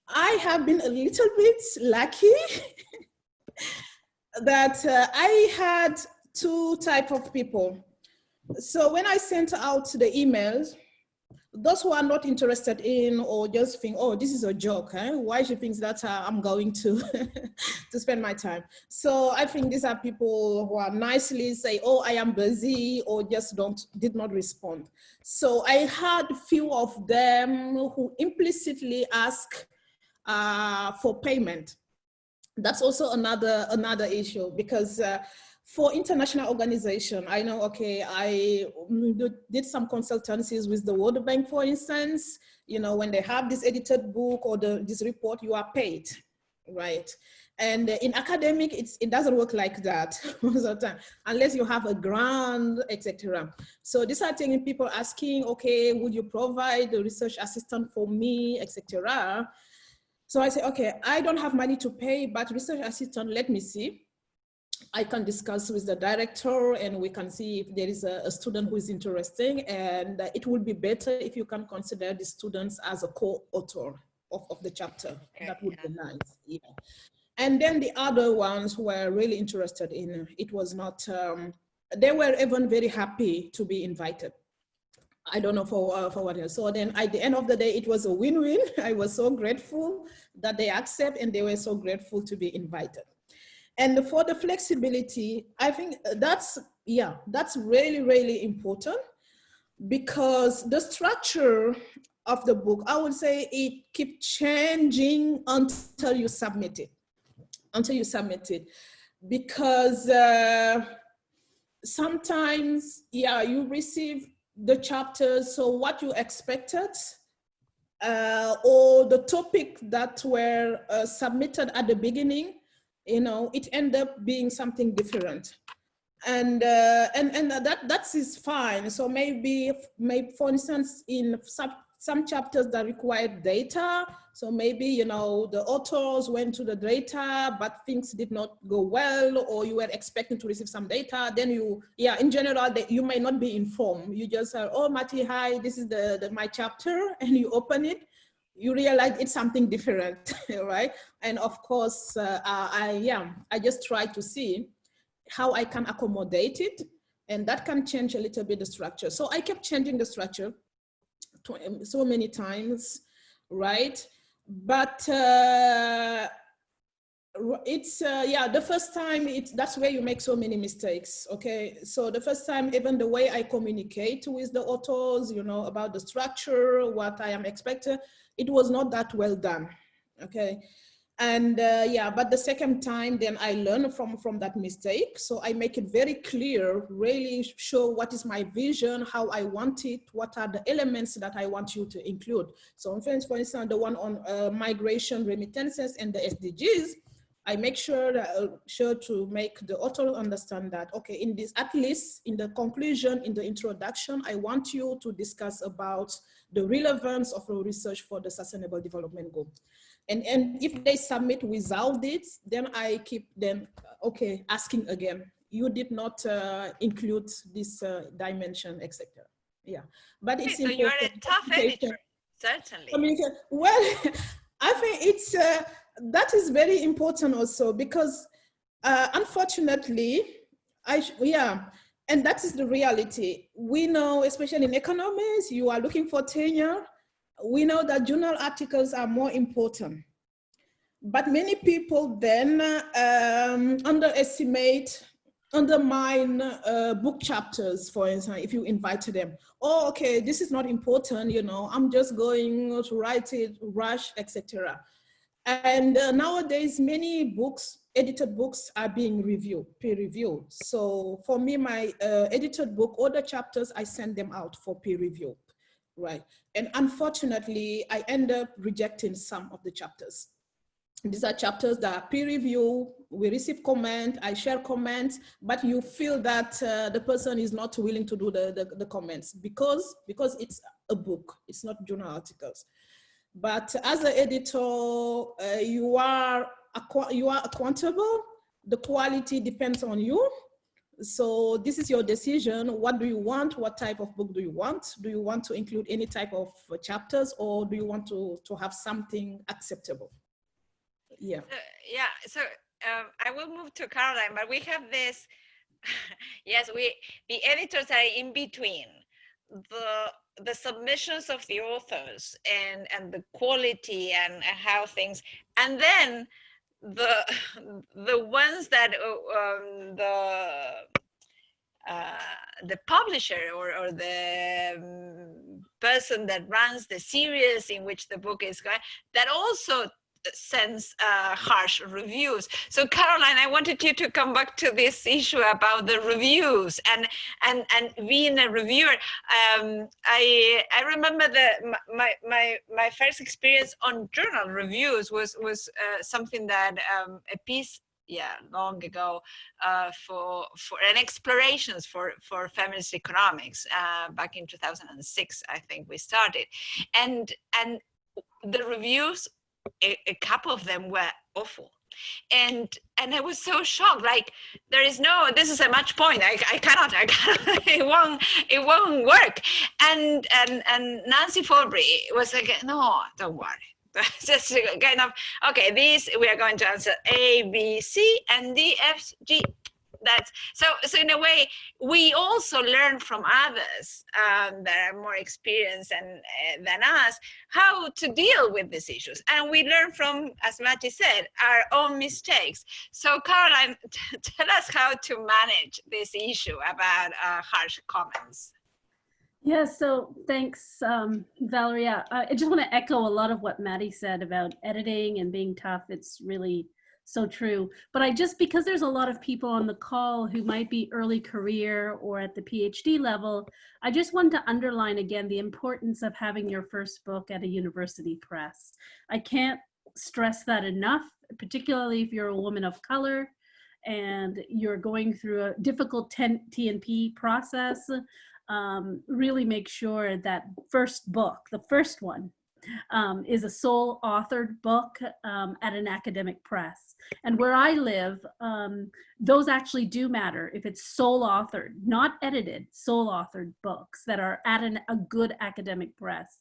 Speaker 3: I have been a little bit lucky that I had 2 types of people. So when I sent out the emails, those who are not interested in or just think, oh, this is a joke, why she thinks that I'm going to to spend my time. So I think these are people who are nicely say, oh, I am busy, or just did not respond. So I had few of them who implicitly ask for payment. That's also another issue, because for international organization, I know, okay, I did some consultancies with the World Bank, for instance. You know, when they have this edited book or this report, you are paid, right? And in academic, it doesn't work like that most of the time, unless you have a grant, etc. So these are things people asking, okay, would you provide a research assistant for me, etc. So I say, okay, I don't have money to pay, but research assistant, let me see. I can discuss with the director and we can see if there is a student who is interesting, and it would be better if you can consider the students as a co-author of the chapter. Okay, that would be nice, yeah. And then the other ones who were really interested in it was not, they were even very happy to be invited. I don't know for what else. So then at the end of the day, it was a win-win. I was so grateful that they accept, and they were so grateful to be invited. And for the flexibility, I think that's really, really important, because the structure of the book, I would say it keeps changing until you submit it, because sometimes, yeah, you receive the chapters, so what you expected, or the topic that were submitted at the beginning, you know, it ended up being something different. And that is fine. So maybe for instance, in some chapters that require data, so maybe, you know, the authors went to the data, but things did not go well, or you were expecting to receive some data, then you, yeah, in general, you may not be informed. You just say, oh, Mati, hi, this is my chapter, and you open it, you realize it's something different, right? And of course, I just try to see how I can accommodate it, and that can change a little bit the structure. So I kept changing the structure so many times, right? But it's, yeah, the first time, that's where you make so many mistakes, okay? So the first time, even the way I communicate with the authors, you know, about the structure, what I am expecting, it was not that well done, okay? And yeah, but the second time, then I learn from that mistake. So I make it very clear, really show what is my vision, how I want it, what are the elements that I want you to include. So for instance, the one on migration, remittances, and the SDGs, I make sure to make the author understand that, okay, in this, at least in the conclusion, in the introduction, I want you to discuss about the relevance of the research for the Sustainable Development Goal. And if they submit without it, then I keep them, okay, asking again. You did not include this dimension, etc. Yeah, but it's
Speaker 2: so you're a tough editor, certainly.
Speaker 3: Well, I think it's that is very important also, because unfortunately, and that is the reality. We know, especially in economics, you are looking for tenure. We know that journal articles are more important, but many people then undermine book chapters, for instance, if you invite them. Oh, okay, this is not important, you know, I'm just going to write it, rush, etc. And nowadays, many books, edited books, are being peer-reviewed. So for me, my edited book, all the chapters, I send them out for peer review. Right. And unfortunately, I end up rejecting some of the chapters. These are chapters that are peer review. We receive comment, I share comments, but you feel that the person is not willing to do the comments because it's a book, it's not journal articles. But as an editor, you are accountable. The quality depends on you. So this is your decision. What do you want? What type of book do you want? Do you want to include any type of chapters, or do you want to have something acceptable? Yeah.
Speaker 2: So I will move to Caroline, but we have this, yes, the editors are in between the submissions of the authors and the quality and how things, and then the ones that the publisher or the person that runs the series in which the book is going, that also sends harsh reviews. So Caroline, I wanted you to come back to this issue about the reviews and being a reviewer. I remember that my first experience on journal reviews was something that a piece long ago for an explorations for feminist economics back in 2006, I think we started, and the reviews, a couple of them were awful, and I was so shocked. Like, there is no, this is a match point. I cannot. It won't work. And Nancy Fowlby was like, no, don't worry. Just kind of, okay, these we are going to answer A, B, C, and D, F, G. That's so in a way, we also learn from others that are more experienced than us how to deal with these issues, and we learn from, as Mati said, our own mistakes. So Caroline, tell us how to manage this issue about harsh comments.
Speaker 4: Yeah, so thanks, Valeria. I just want to echo a lot of what Maddie said about editing and being tough. It's really So true. But because there's a lot of people on the call who might be early career or at the PhD level, I just want to underline again the importance of having your first book at a university press. I can't stress that enough, particularly if you're a woman of color and you're going through a difficult T&P process. Really make sure that first book, the first one, is a sole authored book at an academic press. And where I live, those actually do matter if it's sole authored, not edited, sole authored books that are at a good academic press.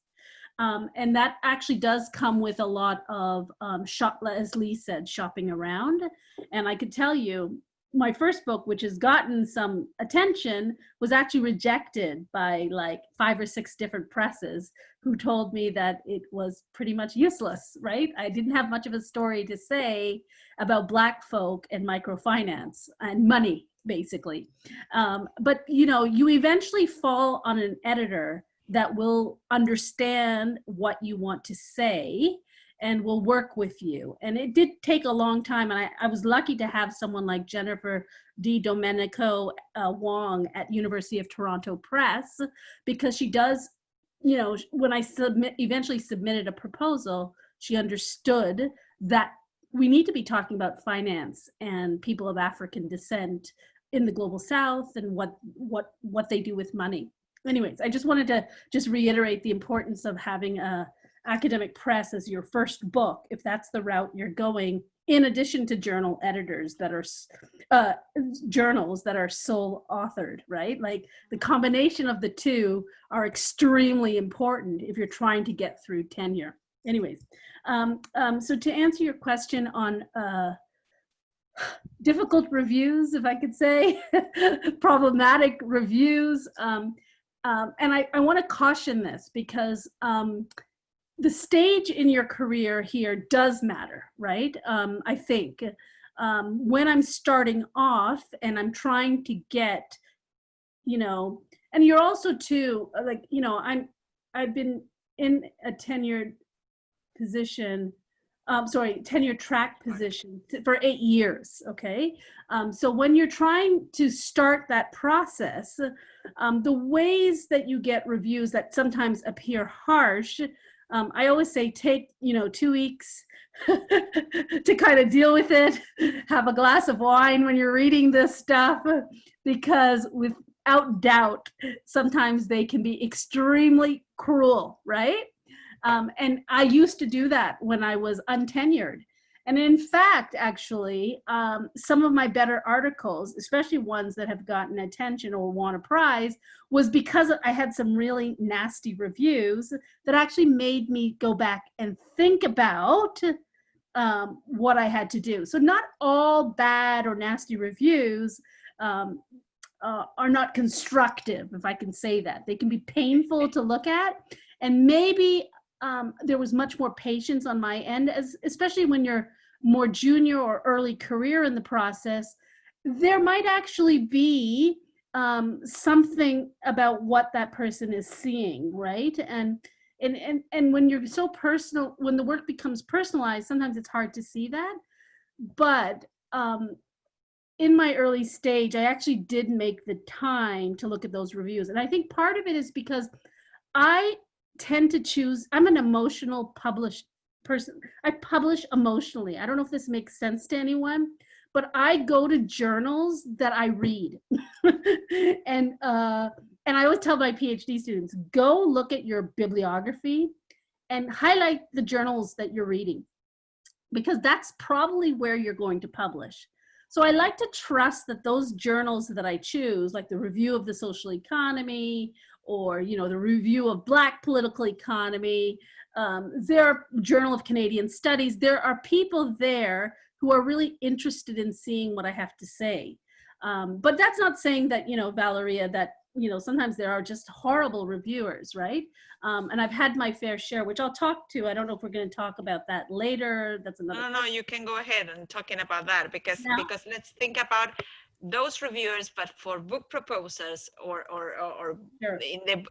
Speaker 4: And that actually does come with a lot of, as Lee said, shopping around. And I could tell you, my first book, which has gotten some attention, was actually rejected by like 5 or 6 different presses who told me that it was pretty much useless, right? I didn't have much of a story to say about Black folk and microfinance and money, basically. But you eventually fall on an editor that will understand what you want to say and will work with you. And it did take a long time. And I was lucky to have someone like Jennifer D. Domenico Wong at University of Toronto Press, because she does, when I eventually submitted a proposal, she understood that we need to be talking about finance and people of African descent in the global South and what they do with money. Anyways, I just wanted to reiterate the importance of having a academic press as your first book, if that's the route you're going, in addition to journal editors that are journals that are sole authored, right? Like the combination of the two are extremely important if you're trying to get through tenure. Anyways, so to answer your question on difficult reviews, if I could say, problematic reviews, and I want to caution this because the stage in your career here does matter, right? I think when I'm starting off and I'm trying to get, and you're also too, like, I've been in a tenured position, tenure track position for 8 years, okay? So when you're trying to start that process, the ways that you get reviews that sometimes appear harsh, I always say take, 2 weeks to kind of deal with it, have a glass of wine when you're reading this stuff, because without doubt, sometimes they can be extremely cruel, right? And I used to do that when I was untenured. And in fact, actually, some of my better articles, especially ones that have gotten attention or won a prize, was because I had some really nasty reviews that actually made me go back and think about what I had to do. So not all bad or nasty reviews are not constructive, if I can say that. They can be painful to look at, and maybe there was much more patience on my end, especially when you're more junior or early career in the process. There might actually be something about what that person is seeing, right? And when you're so personal, when the work becomes personalized, sometimes it's hard to see that. But in my early stage, I actually did make the time to look at those reviews. And I think part of it is because I tend to choose, I'm an emotional published person. I publish emotionally. I don't know if this makes sense to anyone, but I go to journals that I read. And I always tell my PhD students, go look at your bibliography and highlight the journals that you're reading, because that's probably where you're going to publish. So I like to trust that those journals that I choose, like the Review of the Social Economy, or the Review of Black Political Economy, their Journal of Canadian Studies, there are people there who are really interested in seeing what I have to say. But that's not saying that, Valeria, that, sometimes there are just horrible reviewers, right? And I've had my fair share, which I'll talk to. I don't know if we're going to talk about that later. That's another.
Speaker 2: No, you can go ahead and talking about that, because let's think about those reviewers, but for book proposals or
Speaker 4: Sure.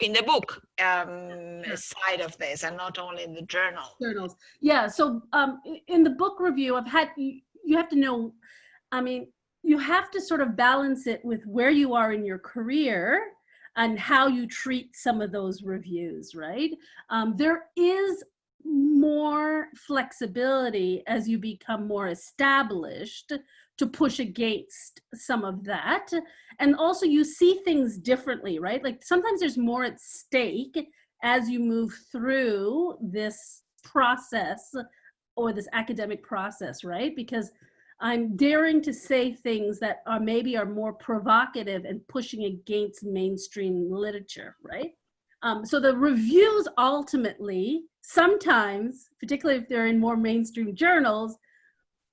Speaker 2: in the book side of this, and not only in the journals.
Speaker 4: Yeah. So in the book review, I've had, you have to know, I mean, you have to sort of balance it with where you are in your career and how you treat some of those reviews, right? There is more flexibility as you become more established to push against some of that. And also you see things differently, right? Like sometimes there's more at stake as you move through this process or this academic process, right? Because I'm daring to say things that are maybe are more provocative and pushing against mainstream literature, right? So the reviews ultimately, sometimes, particularly if they're in more mainstream journals,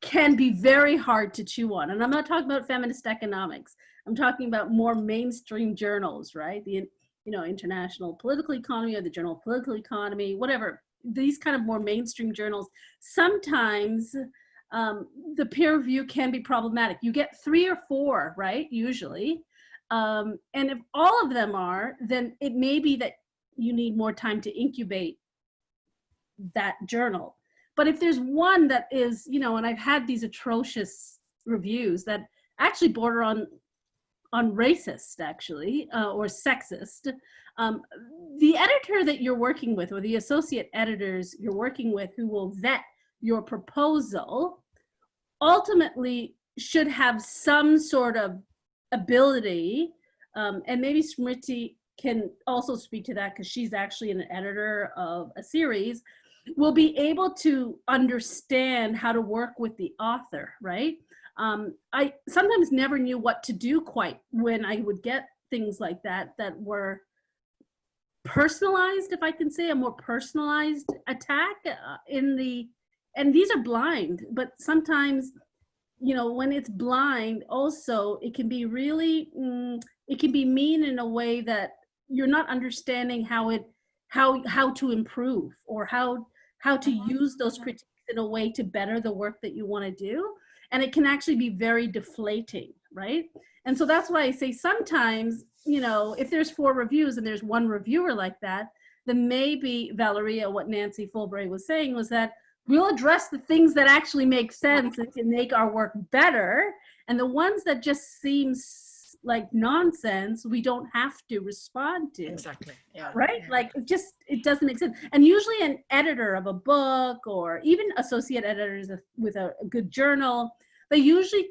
Speaker 4: can be very hard to chew on. And I'm not talking about feminist economics. I'm talking about more mainstream journals, right? The International Political Economy or the Journal of Political Economy, whatever. These kind of more mainstream journals, sometimes the peer review can be problematic. You get 3 or 4, right, usually. And if all of them are, then it may be that you need more time to incubate that journal. But if there's one that is, and I've had these atrocious reviews that actually border on racist, actually, or sexist, the editor that you're working with or the associate editors you're working with who will vet your proposal ultimately should have some sort of ability, and maybe Smriti can also speak to that because she's actually an editor of a series, will be able to understand how to work with the author, right? I sometimes never knew what to do quite when I would get things like that were personalized, if I can say, a more personalized attack and these are blind, but sometimes, when it's blind also, it can be really, it can be mean in a way that you're not understanding how to improve or how to use those critiques in a way to better the work that you want to do. And it can actually be very deflating, right? And so that's why I say sometimes, if there's 4 reviews and there's 1 reviewer like that, then maybe, Valeria, what Nancy Fulbright was saying was that we'll address the things that actually make sense and can make our work better. And the ones that just seem like nonsense, we don't have to respond to.
Speaker 2: Exactly. Yeah.
Speaker 4: Right? Like it doesn't make sense. And usually an editor of a book or even associate editors with a good journal, they usually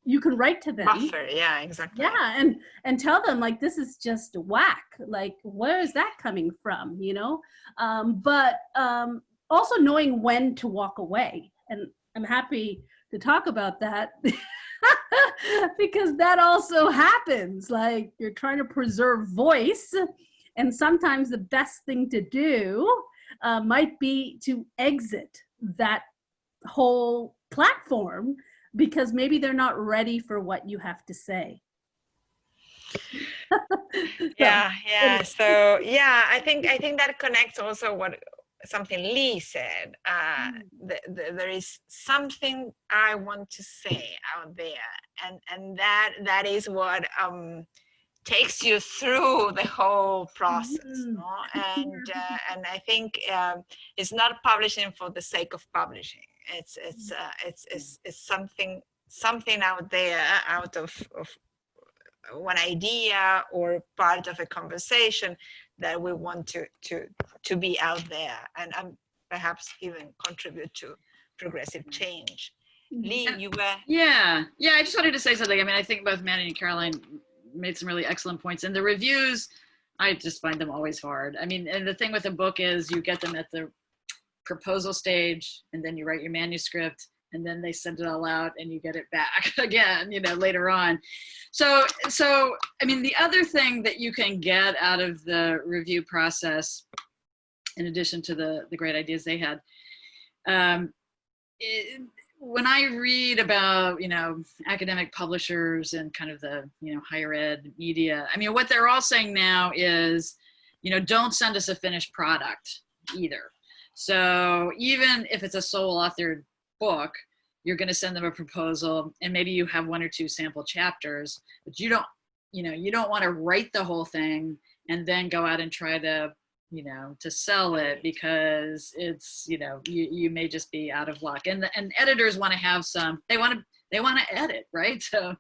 Speaker 4: you can write to them.
Speaker 2: Buffer, yeah, exactly.
Speaker 4: Yeah, and tell them like, this is just whack. Like, where is that coming from? But also knowing when to walk away. And I'm happy to talk about that because that also happens. Like, you're trying to preserve voice, and sometimes the best thing to do might be to exit that whole platform because maybe they're not ready for what you have to say.
Speaker 2: So yeah, I think that connects also what something Lee said. There is something I want to say out there, and that is what takes you through the whole process. No? And I think it's not publishing for the sake of publishing. It's something out there, out of one idea or part of a conversation that we want to be out there and perhaps even contribute to progressive change. Lee, you were...
Speaker 5: Yeah, I just wanted to say something. I mean, I think both Manny and Caroline made some really excellent points. And the reviews, I just find them always hard. I mean, and the thing with a book is you get them at the proposal stage, and then you write your manuscript, and then they send it all out and you get it back again, later on. So, I mean, the other thing that you can get out of the review process, in addition to the great ideas they had, when I read about, academic publishers and kind of the, higher ed media, I mean, what they're all saying now is, don't send us a finished product either. So even if it's a sole authored book, you're going to send them a proposal and maybe you have 1 or 2 sample chapters, but you don't want to write the whole thing and then go out and try to you know, to sell it because it's, you know, you may just be out of luck. And editors want to have some, they want to edit, right? So,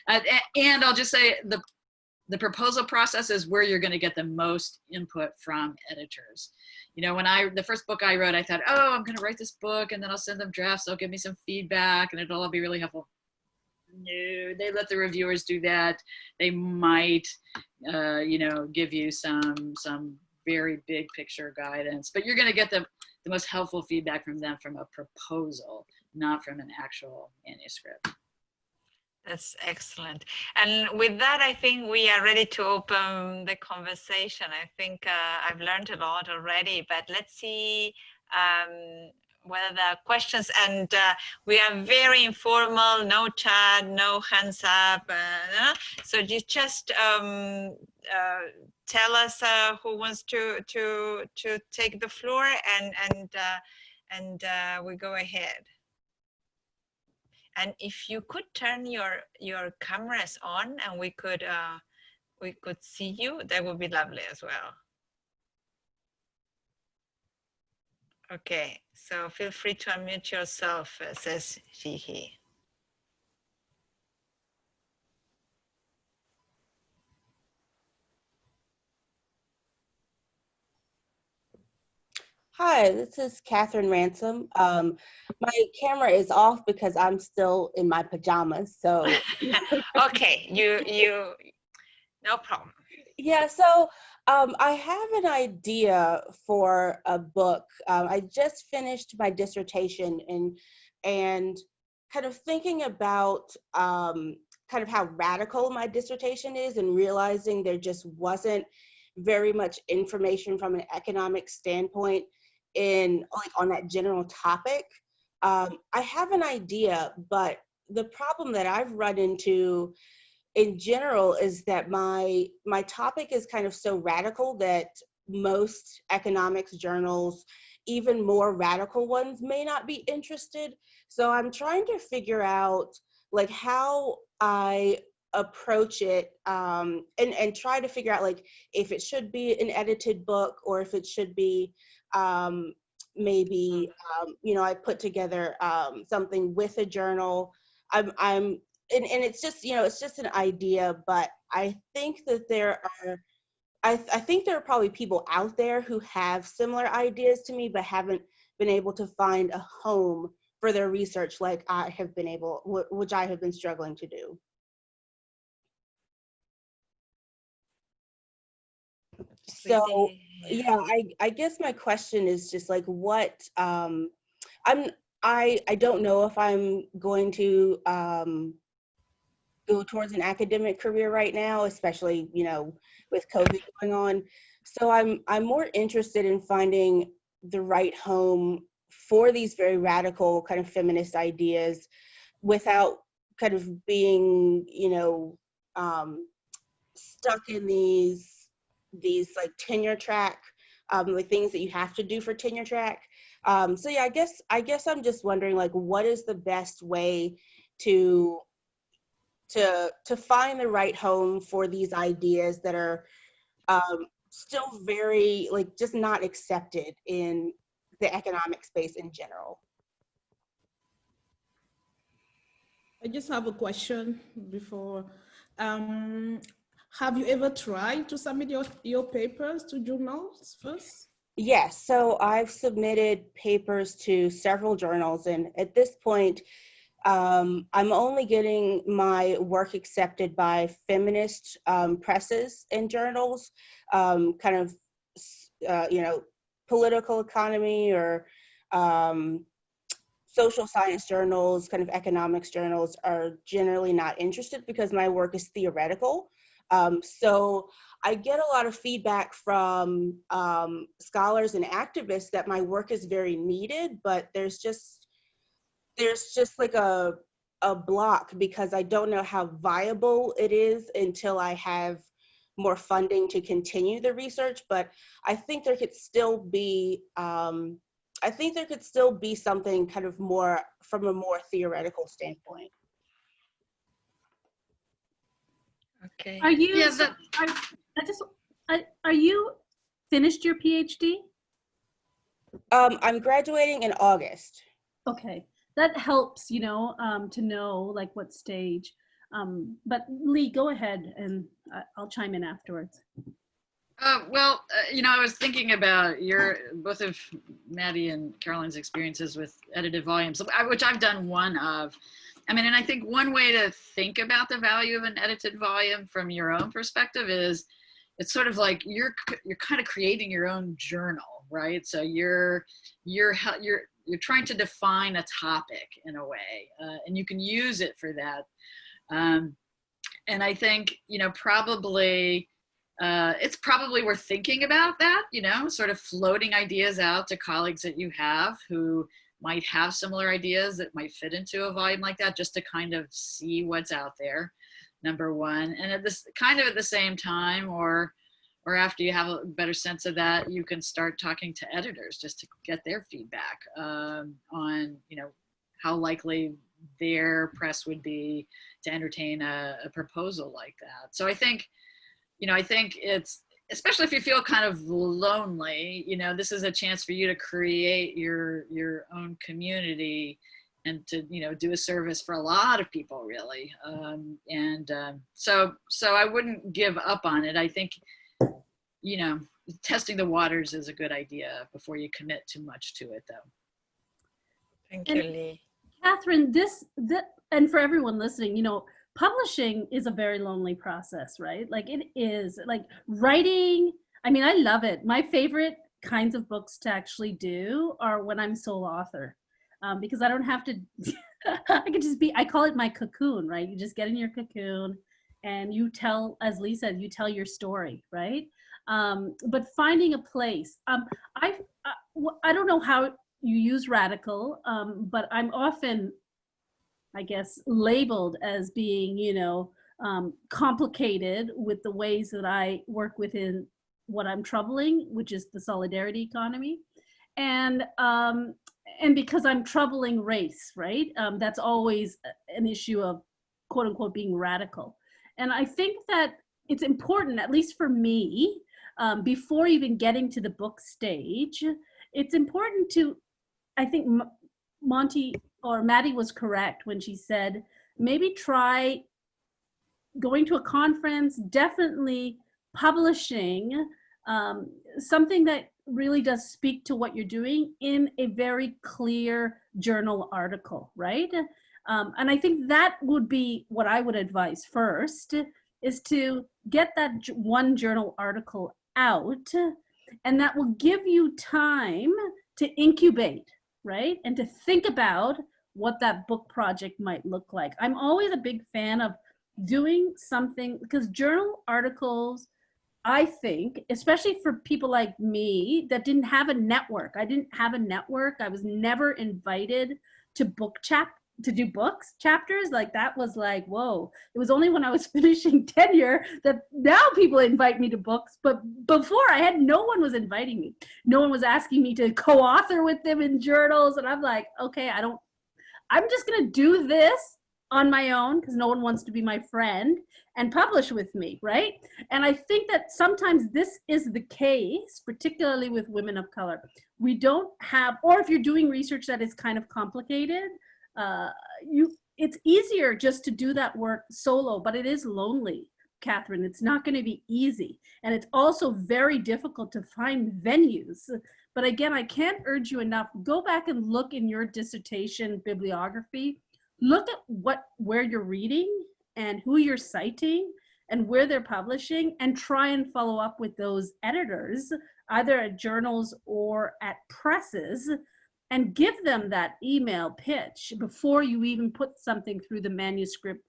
Speaker 5: and I'll just say the proposal process is where you're going to get the most input from editors. You know, when the first book I wrote, I thought, oh, I'm going to write this book and then I'll send them drafts. They'll give me some feedback and it'll all be really helpful. No, they let the reviewers do that. They might, you know, give you some very big picture guidance, but you're going to get the most helpful feedback from them from a proposal, not from an actual manuscript.
Speaker 2: That's excellent. And with that, I think we are ready to open the conversation. I think I've learned a lot already, but let's see whether there are questions. And we are very informal, no chat, no hands up. So you just tell us who wants to take the floor, and we go ahead. And if you could turn your cameras on and we could see you, that would be lovely as well. Okay, so feel free to unmute yourself, says Jihi.
Speaker 6: Hi, this is Catherine Ransom. My camera is off because I'm still in my pajamas, so.
Speaker 2: Okay, you, no problem.
Speaker 6: Yeah, so I have an idea for a book. I just finished my dissertation and kind of thinking about kind of how radical my dissertation is and realizing there just wasn't very much information from an economic standpoint on that general topic. I have an idea, but the problem that I've run into in general is that my topic is kind of so radical that most economics journals, even more radical ones, may not be interested. So I'm trying to figure out like how I approach it and try to figure out like if it should be an edited book or if it should be maybe you know, I put together something with a journal. And it's just, you know, it's just an idea, but I think that there are I think there are probably people out there who have similar ideas to me but haven't been able to find a home for their research like I have been able, which I have been struggling to do. So yeah, I guess my question is just like what I don't know if I'm going to go towards an academic career right now, especially, you know, with COVID going on. So I'm more interested in finding the right home for these very radical kind of feminist ideas without kind of being, you know, stuck in these like tenure track, like things that you have to do for tenure track. So yeah, I guess I'm just wondering like what is the best way to find the right home for these ideas that are still very like just not accepted in the economic space in general.
Speaker 3: I just have a question before. Have you ever tried to submit your papers to journals first?
Speaker 6: Yes, so I've submitted papers to several journals, and at this point, I'm only getting my work accepted by feminist presses and journals, kind of, you know, political economy or social science journals, kind of economics journals are generally not interested because my work is theoretical. So I get a lot of feedback from scholars and activists that my work is very needed, but there's just like a block because I don't know how viable it is until I have more funding to continue the research. But I think there could still be something kind of more from a more theoretical standpoint.
Speaker 2: Okay.
Speaker 4: Are you?
Speaker 5: Yeah,
Speaker 4: are you finished your PhD?
Speaker 6: I'm graduating in August.
Speaker 4: Okay, that helps, you know, to know like what stage. But Lee, go ahead and I'll chime in afterwards.
Speaker 5: You know, I was thinking about both of Maddie and Caroline's experiences with edited volumes, which I've done one of. I mean, and I think one way to think about the value of an edited volume from your own perspective is it's sort of like you're kind of creating your own journal, right? So you're trying to define a topic in a way, and you can use it for that. And I think, you know, probably it's probably worth thinking about that, you know, sort of floating ideas out to colleagues that you have who might have similar ideas that might fit into a volume like that, just to kind of see what's out there, number one. And at the same time, or after you have a better sense of that, you can start talking to editors just to get their feedback on, you know, how likely their press would be to entertain a proposal like that. So I think it's, especially if you feel kind of lonely, you know, this is a chance for you to create your own community and to, you know, do a service for a lot of people, really. So I wouldn't give up on it. I think, you know, testing the waters is a good idea before you commit too much to it, though.
Speaker 7: Thank you, Lee.
Speaker 4: Catherine, and for everyone listening, you know, publishing is a very lonely process, right? Like it is, like writing, I mean, I love it. My favorite kinds of books to actually do are when I'm sole author, because I don't have to, I can just be, I call it my cocoon, right? You just get in your cocoon and you tell, as Lee said, you tell your story, right? But finding a place, I don't know how you use radical, but I'm often, I guess, labeled as being, you know, complicated with the ways that I work within what I'm troubling, which is the solidarity economy. And because I'm troubling race, right? That's always an issue of quote unquote being radical. And I think that it's important, at least for me, before even getting to the book stage, it's important to, I think Monty or Maddie was correct when she said, maybe try going to a conference, definitely publishing something that really does speak to what you're doing in a very clear journal article, right? And I think that would be what I would advise first, is to get that one journal article out, and that will give you time to incubate, right? And to think about what that book project might look like. I'm always a big fan of doing something, because journal articles, I think, especially for people like me that didn't have a network. I didn't have a network. I was never invited to to do books chapters. Like that was like, whoa. It was only when I was finishing tenure that now people invite me to books. But before, I had no one was inviting me. No one was asking me to co-author with them in journals. And I'm like, okay, I'm just gonna do this on my own because no one wants to be my friend and publish with me, right? And I think that sometimes this is the case, particularly with women of color. We don't have, or if you're doing research that is kind of complicated, it's easier just to do that work solo, but it is lonely, Catherine. It's not gonna be easy. And it's also very difficult to find venues. But again, I can't urge you enough, go back and look in your dissertation bibliography, look at where you're reading and who you're citing and where they're publishing, and try and follow up with those editors, either at journals or at presses, and give them that email pitch before you even put something through the manuscript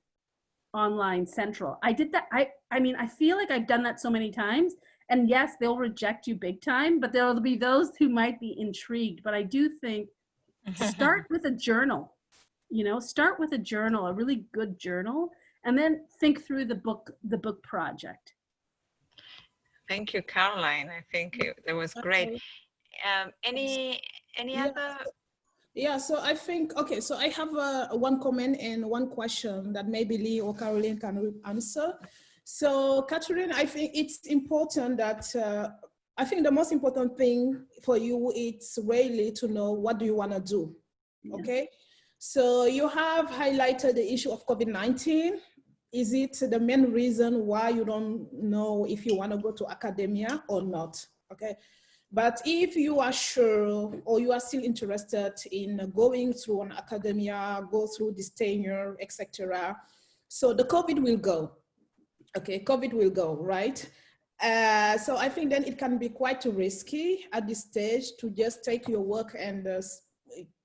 Speaker 4: online central. I did that. I mean, I feel like I've done that so many times, and yes, they'll reject you big time, but there'll be those who might be intrigued. But I do think start with a journal, you know, start with a journal, a really good journal, and then think through the book project.
Speaker 7: Thank you, Caroline. I think that was great. Any other?
Speaker 3: Yeah, so I think, okay, so I have one comment and one question that maybe Lee or Caroline can answer. So Catherine, I think it's important that I think the most important thing for you is really to know what do you want to do, okay? So you have highlighted the issue of COVID-19. Is it the main reason why you don't know if you want to go to academia or not, okay? But if you are sure or you are still interested in going through an academia, go through this tenure, etc., so the COVID will go, okay? COVID will go, right? So I think then it can be quite risky at this stage to just take your work and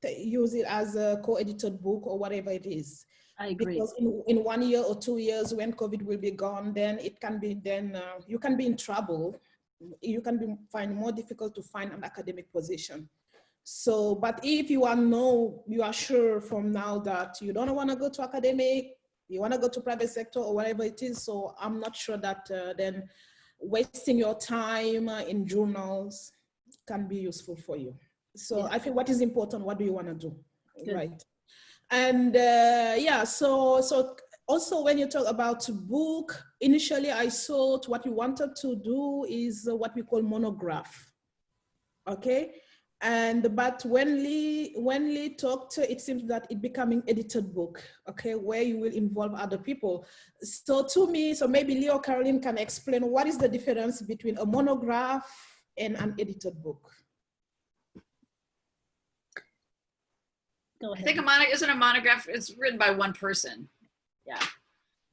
Speaker 3: use it as a co-edited book or whatever it is.
Speaker 4: I agree.
Speaker 3: Because in 1 year or 2 years, when COVID will be gone, then it can be, then you can be in trouble. You can find more difficult to find an academic position. So, but if you are sure from now that you don't want to go to academic, you want to go to private sector or whatever it is. So I'm not sure that then wasting your time in journals can be useful for you. So I think what is important, what do you want to do, right? And yeah, so also when you talk about book, initially I thought what we wanted to do is what we call monograph, okay? And but when Lee talked, it seems that it becoming edited book, okay, where you will involve other people. So to me, so maybe Lee or Caroline can explain what is the difference between a monograph and an edited book.
Speaker 4: Go ahead.
Speaker 5: I think isn't a monograph, it's written by one person. Yeah.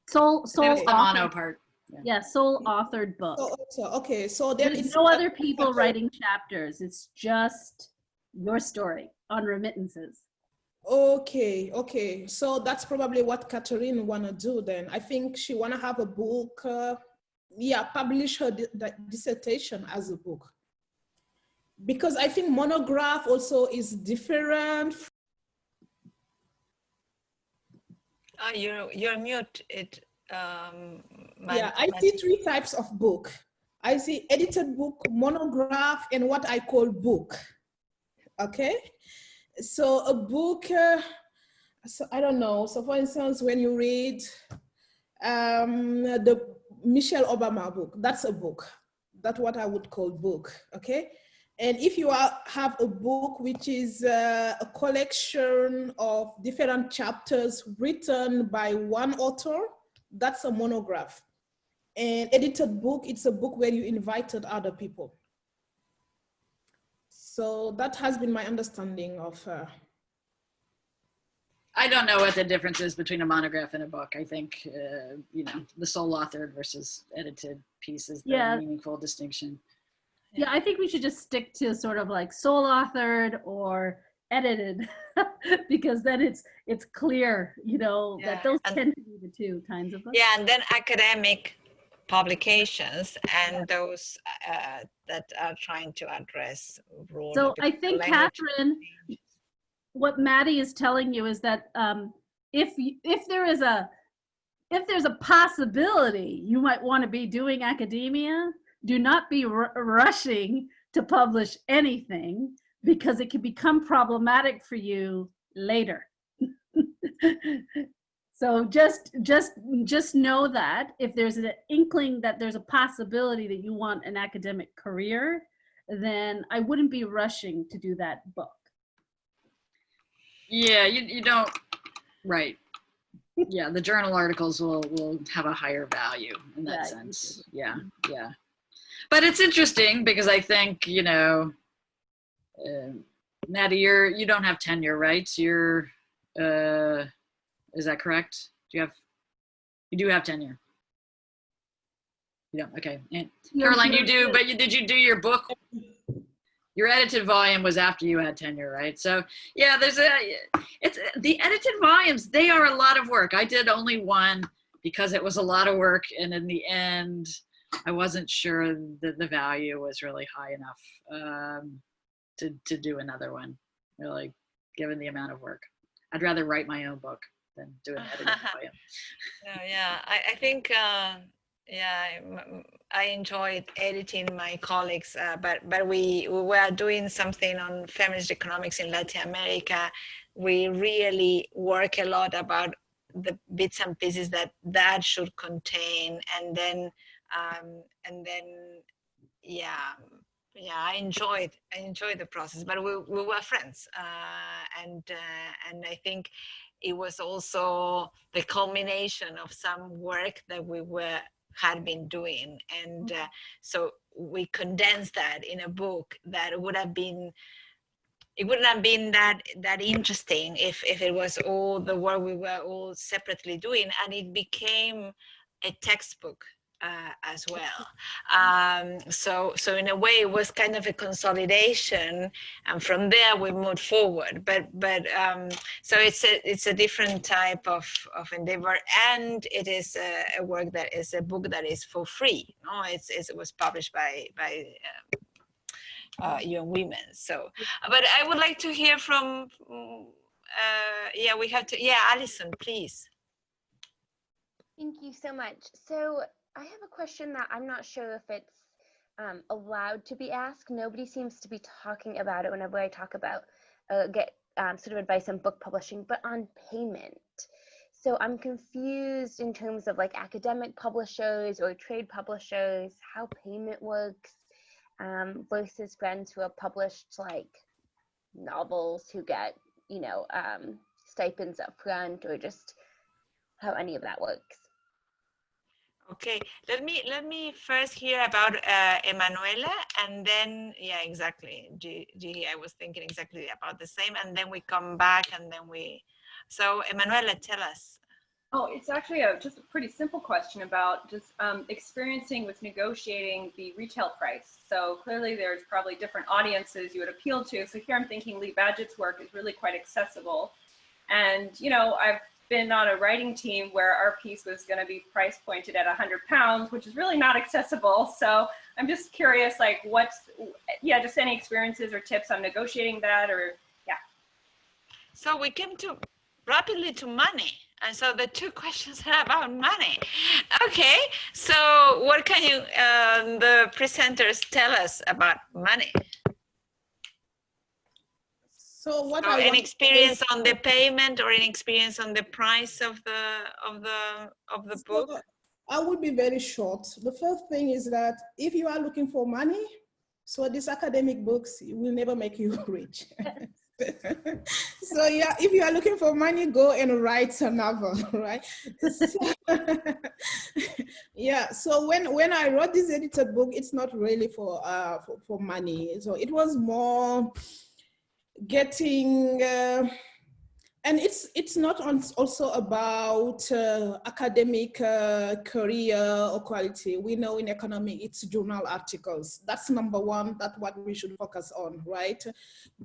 Speaker 4: Sole
Speaker 5: It's the mono
Speaker 4: authored,
Speaker 5: part.
Speaker 4: yeah, sole authored book.
Speaker 3: So okay, so then
Speaker 4: There's
Speaker 3: it's
Speaker 4: no other people writing chapters. It's just your story on remittances.
Speaker 3: Okay, okay. So that's probably what Catherine wanna do then. I think she wanna have a book, yeah, publish her dissertation as a book. Because I think monograph also is different.
Speaker 7: You're mute.
Speaker 3: Yeah, I see 3 types of book. I see edited book, monograph, and what I call book. Okay, so a book, so I don't know. So for instance, when you read the Michelle Obama book, that's a book. That's what I would call book, okay? And if you have a book which is a collection of different chapters written by one author, that's a monograph. An edited book, it's a book where you invited other people. So that has been my understanding of.
Speaker 5: I don't know what the difference is between a monograph and a book. I think, you know, the sole authored versus edited piece is the meaningful distinction.
Speaker 4: Yeah, I think we should just stick to sort of like sole authored or edited because then it's clear, you know, that those tend to be the 2 kinds of books.
Speaker 7: Yeah, and then academic publications and those that are trying to address rural.
Speaker 4: So I think, Catherine, what Maddie is telling you is that if there's a possibility you might want to be doing academia, do not be rushing to publish anything because it can become problematic for you later. So just know that if there's an inkling that there's a possibility that you want an academic career, then I wouldn't be rushing to do that book.
Speaker 5: Yeah, you don't, right. Yeah, the journal articles will have a higher value in that sense. Yeah, yeah. But it's interesting because I think, you know, Natty, you don't have tenure, right? You're, is that correct? You do have tenure. You don't, okay. And Caroline, you do, but did you do your book? Your edited volume was after you had tenure, right? So yeah, it's the edited volumes, they are a lot of work. I did only one because it was a lot of work. And in the end, I wasn't sure that the value was really high enough to do another one, really, given the amount of work. I'd rather write my own book than do an edited volume.
Speaker 7: No, yeah, I think, yeah, I enjoyed editing my colleagues, but we were doing something on feminist economics in Latin America. We really work a lot about the bits and pieces that should contain, and then yeah, yeah, I enjoyed the process, but we were friends, and I think it was also the culmination of some work that we had been doing, and so we condensed that in a book that would have been. It wouldn't have been that interesting if it was all the work we were all separately doing, and it became a textbook as well. So in a way, it was kind of a consolidation, and from there we moved forward. But so it's a different type of endeavor, and it is a work that is a book that is for free. No, it was published by young women. So, but I would like to hear from. Yeah, we have to. Yeah, Alison, please.
Speaker 8: Thank you so much. So I have a question that I'm not sure if it's allowed to be asked. Nobody seems to be talking about it whenever I talk about get sort of advice on book publishing, but on payment. So I'm confused in terms of like academic publishers or trade publishers, how payment works versus friends who have published like novels who get, you know, stipends up front, or just how any of that works.
Speaker 7: Okay, let me first hear about Emanuela, and then yeah, exactly. G, I was thinking exactly about the same, and then we come back, and then we. So Emanuela, tell us.
Speaker 9: Oh, it's actually just a pretty simple question about just experiencing with negotiating the retail price. So clearly there's probably different audiences you would appeal to. So here I'm thinking Lee Badgett's work is really quite accessible. And, you know, I've been on a writing team where our piece was going to be price pointed at £100, which is really not accessible. So I'm just curious, like just any experiences or tips on negotiating that, or yeah.
Speaker 7: So we came rapidly to money. And so the two questions are about money. Okay, so what can you, the presenters, tell us about money?
Speaker 3: So what
Speaker 7: so an experience on the payment, or an experience on the price of the book?
Speaker 3: So I will be very short. The first thing is that if you are looking for money, so these academic books will never make you rich. So yeah, if you are looking for money, go and write a novel, right? Yeah, so when I wrote this edited book, it's not really for money. So it was more getting, and it's not also about academic career or quality. We know in economics, it's journal articles. That's number one, that's what we should focus on, right?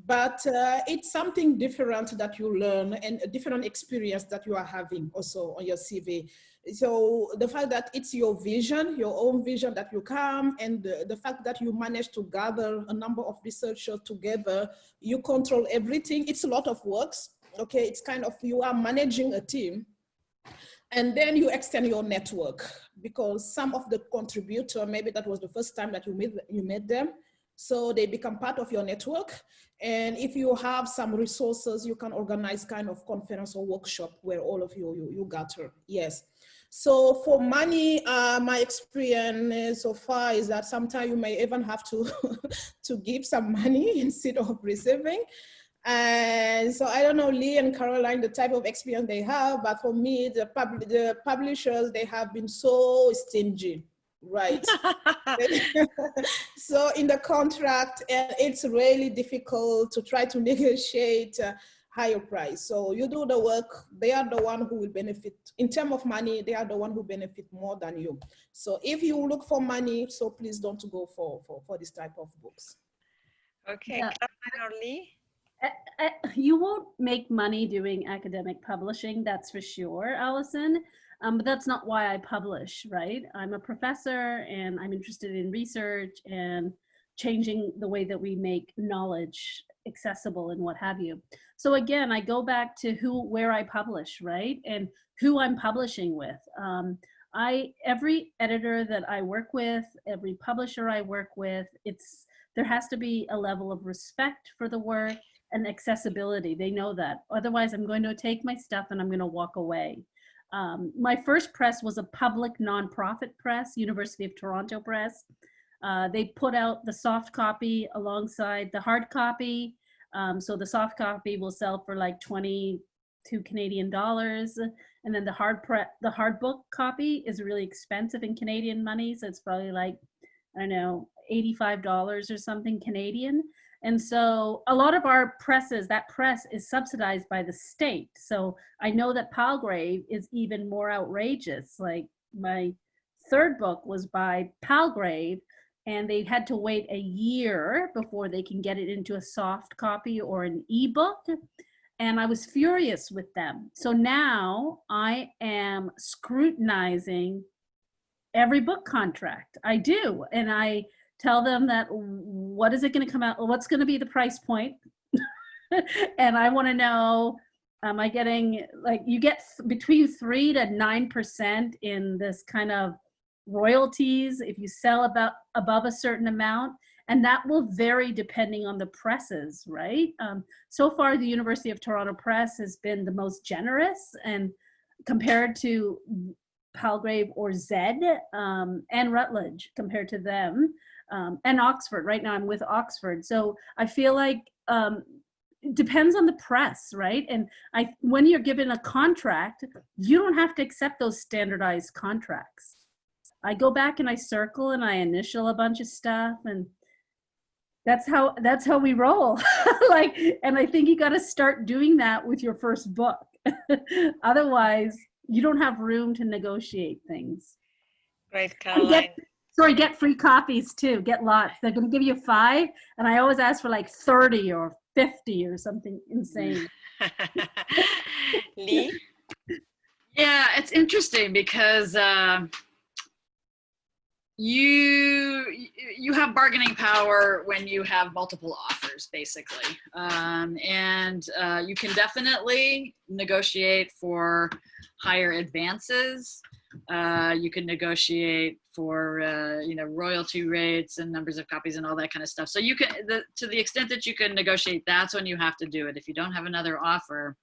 Speaker 3: But it's something different that you learn, and a different experience that you are having also on your CV. So the fact that it's your vision, your own vision that you come, and the fact that you manage to gather a number of researchers together, you control everything. It's a lot of works. Okay, it's kind of, you are managing a team, and then you extend your network, because some of the contributor, maybe that was the first time that you met them, so they become part of your network. And if you have some resources, you can organize kind of conference or workshop where all of you gather. Yes. So for money, my experience so far is that sometimes you may even have to to give some money instead of receiving. And so I don't know, Lee and Caroline, the type of experience they have, but for me, the publishers, they have been so stingy, right? So in the contract, it's really difficult to try to negotiate a higher price. So you do the work, they are the one who will benefit. In terms of money, they are the one who benefit more than you. So if you look for money, so please don't go for this type of books.
Speaker 7: Okay,
Speaker 4: Yeah.
Speaker 7: Caroline or Lee?
Speaker 4: You won't make money doing academic publishing, that's for sure, Allison. But that's not why I publish, right? I'm a professor, and I'm interested in research and changing the way that we make knowledge accessible and what have you. So again, I go back to where I publish, right? And who I'm publishing with. Every editor that I work with, every publisher I work with, there has to be a level of respect for the work and accessibility. They know that. Otherwise, I'm going to take my stuff and I'm going to walk away. My first press was a public nonprofit press, University of Toronto Press. They put out the soft copy alongside the hard copy. So the soft copy will sell for like 22 Canadian dollars. And then the hard book copy is really expensive in Canadian money. So it's probably like, I don't know, $85 or something Canadian. And so a lot of our presses, that press is subsidized by the state. So I know that Palgrave is even more outrageous. Like my third book was by Palgrave, and they had to wait a year before they can get it into a soft copy or an ebook. And I was furious with them. So now I am scrutinizing every book contract. I do. And I tell them that what is it going to come out? What's going to be the price point? And I want to know, am I getting, like, you get between 3 to 9% in this kind of royalties if you sell above a certain amount. And that will vary depending on the presses, right? So far, the University of Toronto Press has been the most generous, and compared to Palgrave or Zed, and Rutledge compared to them, and Oxford. Right now I'm with Oxford. So I feel like it depends on the press, right? And when you're given a contract, you don't have to accept those standardized contracts. I go back and I circle and I initial a bunch of stuff, and that's how we roll. Like, and I think you got to start doing that with your first book. Otherwise, you don't have room to negotiate things.
Speaker 7: Great, Caroline.
Speaker 4: Get free copies too. Get lots. They're going to give you 5, and I always ask for like 30 or 50 or something insane.
Speaker 7: Lee?
Speaker 5: Yeah, it's interesting because you have bargaining power when you have multiple offers, basically, and you can definitely negotiate for higher advances. You can negotiate for royalty rates and numbers of copies and all that kind of stuff. So you can, to the extent that you can negotiate, that's when you have to do it. If you don't have another offer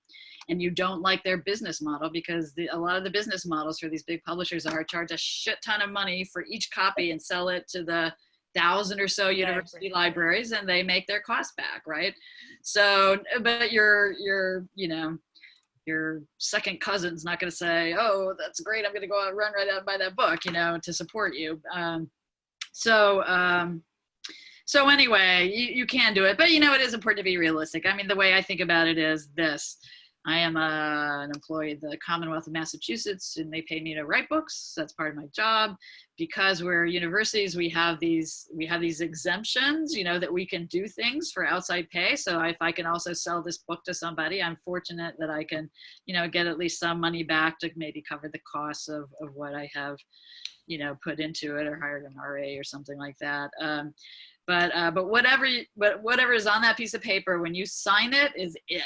Speaker 5: and you don't like their business model, because a lot of the business models for these big publishers are charge a shit ton of money for each copy and sell it to the 1,000 or so university libraries, and they make their cost back, right? So, but your second cousin's not going to say, "Oh, that's great, I'm going to go out, run right out and buy that book," to support you. So anyway, you can do it, but it is important to be realistic. I mean, the way I think about it is this. I am an employee of the Commonwealth of Massachusetts, and they pay me to write books. That's part of my job. Because we're universities, we have these exemptions, that we can do things for outside pay. So if I can also sell this book to somebody, I'm fortunate that I can, get at least some money back to maybe cover the costs of what I have, put into it, or hired an RA or something like that. But whatever is on that piece of paper, when you sign it, is it.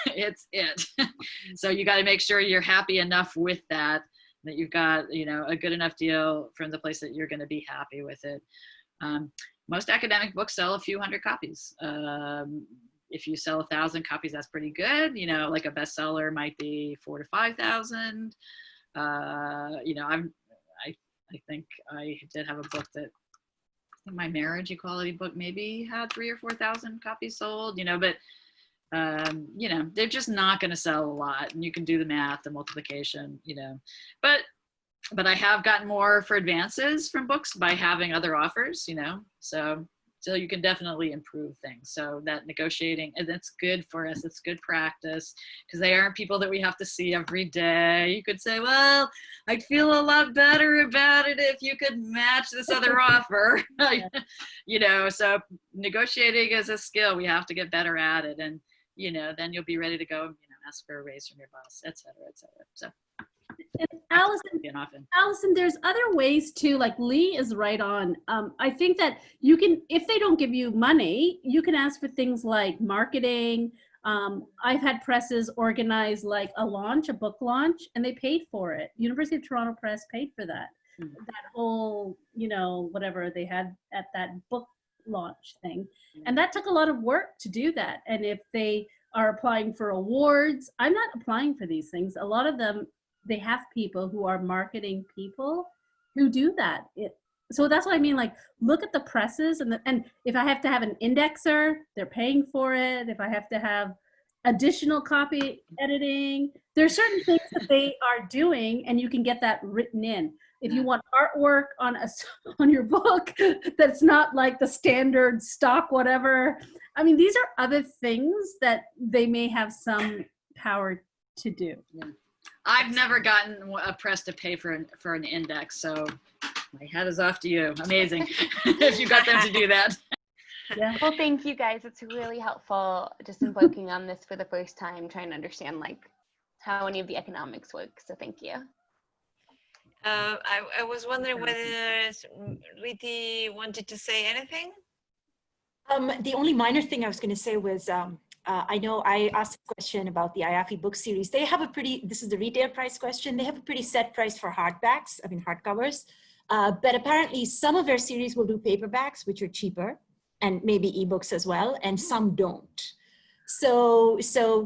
Speaker 5: It's it. So you got to make sure you're happy enough with that you've got, a good enough deal from the place that you're going to be happy with it. Most academic books sell a few hundred copies. If you sell 1,000 copies, that's pretty good. Like a bestseller might be 4,000 to 5,000. I think I did have a book that, my marriage equality book maybe had 3,000 or 4,000 copies sold, but they're just not going to sell a lot, and you can do the math, the multiplication, but I have gotten more for advances from books by having other offers, so you can definitely improve things. So that negotiating, and that's good for us. It's good practice, because they aren't people that we have to see every day. You could say, well, I'd feel a lot better about it if you could match this other offer. So negotiating is a skill. We have to get better at it. And then you'll be ready to go, ask for a raise from your boss, et cetera, et cetera. So,
Speaker 4: Allison, there's other ways too, like Lee is right on. I think that you can, if they don't give you money, you can ask for things like marketing. I've had presses organize like a book launch, and they paid for it. University of Toronto Press paid for that. Mm-hmm. That whole, whatever they had at that book launch thing. And that took a lot of work to do that. And if they are applying for awards, I'm not applying for these things. A lot of them, they have people who are marketing people who do that. So that's what I mean, like, look at the presses, and if I have to have an indexer, they're paying for it. If I have to have additional copy editing, there's certain things that they are doing, and you can get that written in. If you want artwork on on your book that's not like the standard stock whatever, I mean, these are other things that they may have some power to do.
Speaker 5: Yeah. I've never gotten a press to pay for an index, so my hat is off to you. Amazing if you got them to do that.
Speaker 4: Yeah.
Speaker 8: Well, thank you guys. It's really helpful just embarking on this for the first time, trying to understand like how any of the economics work. So thank you.
Speaker 7: I was wondering whether Riti wanted to say anything.
Speaker 1: The only minor thing I was going to say was, I know I asked a question about the IAFFE book series. They have a pretty, this is the retail price question. They have a pretty set price for hardbacks, I mean hardcovers. But apparently some of their series will do paperbacks, which are cheaper, and maybe ebooks as well, and some don't. So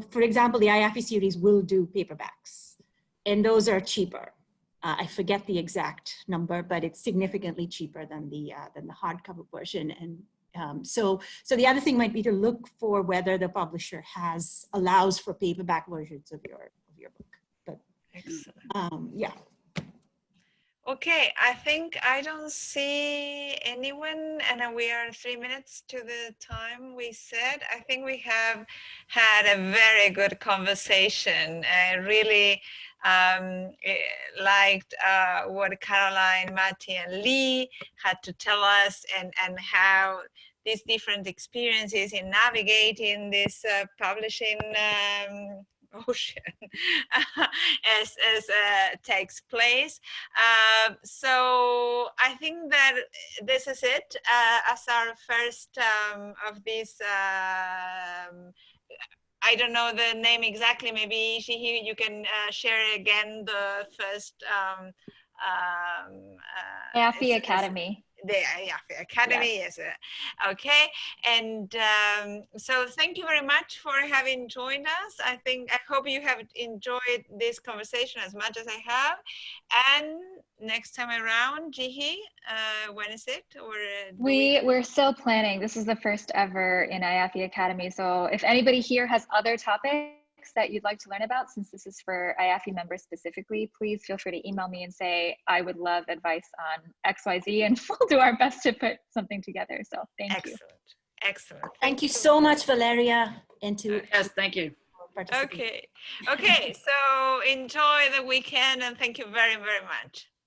Speaker 1: for example, the IAFFE series will do paperbacks, and those are cheaper. I forget the exact number, but it's significantly cheaper than the hardcover version. And so the other thing might be to look for whether the publisher allows for paperback versions of your book. But
Speaker 7: excellent.
Speaker 1: Yeah.
Speaker 7: Okay, I think I don't see anyone, and we are 3 minutes to the time we said. I think we have had a very good conversation. I really liked what Caroline, Matti, and Lee had to tell us, and how these different experiences in navigating this publishing ocean as takes place. So I think that this is it as our first of these. I don't know the name exactly. Maybe Shihi, you can share again the first.
Speaker 10: IAFFE Academy.
Speaker 7: The IAFFE Academy, yes. Okay, and so thank you very much for having joined us. I hope you have enjoyed this conversation as much as I have. And next time around, Jihi, when is it? Or
Speaker 10: we're still planning. This is the first ever in IAFFE Academy. So if anybody here has other topics that you'd like to learn about, since this is for IAFFE members specifically, please feel free to email me and say, I would love advice on XYZ, and we'll do our best to put something together. So thank you.
Speaker 7: Excellent.
Speaker 1: Thank you so much, Valeria. And to
Speaker 5: yes, thank you.
Speaker 7: Okay, so enjoy the weekend, and thank you very, very much.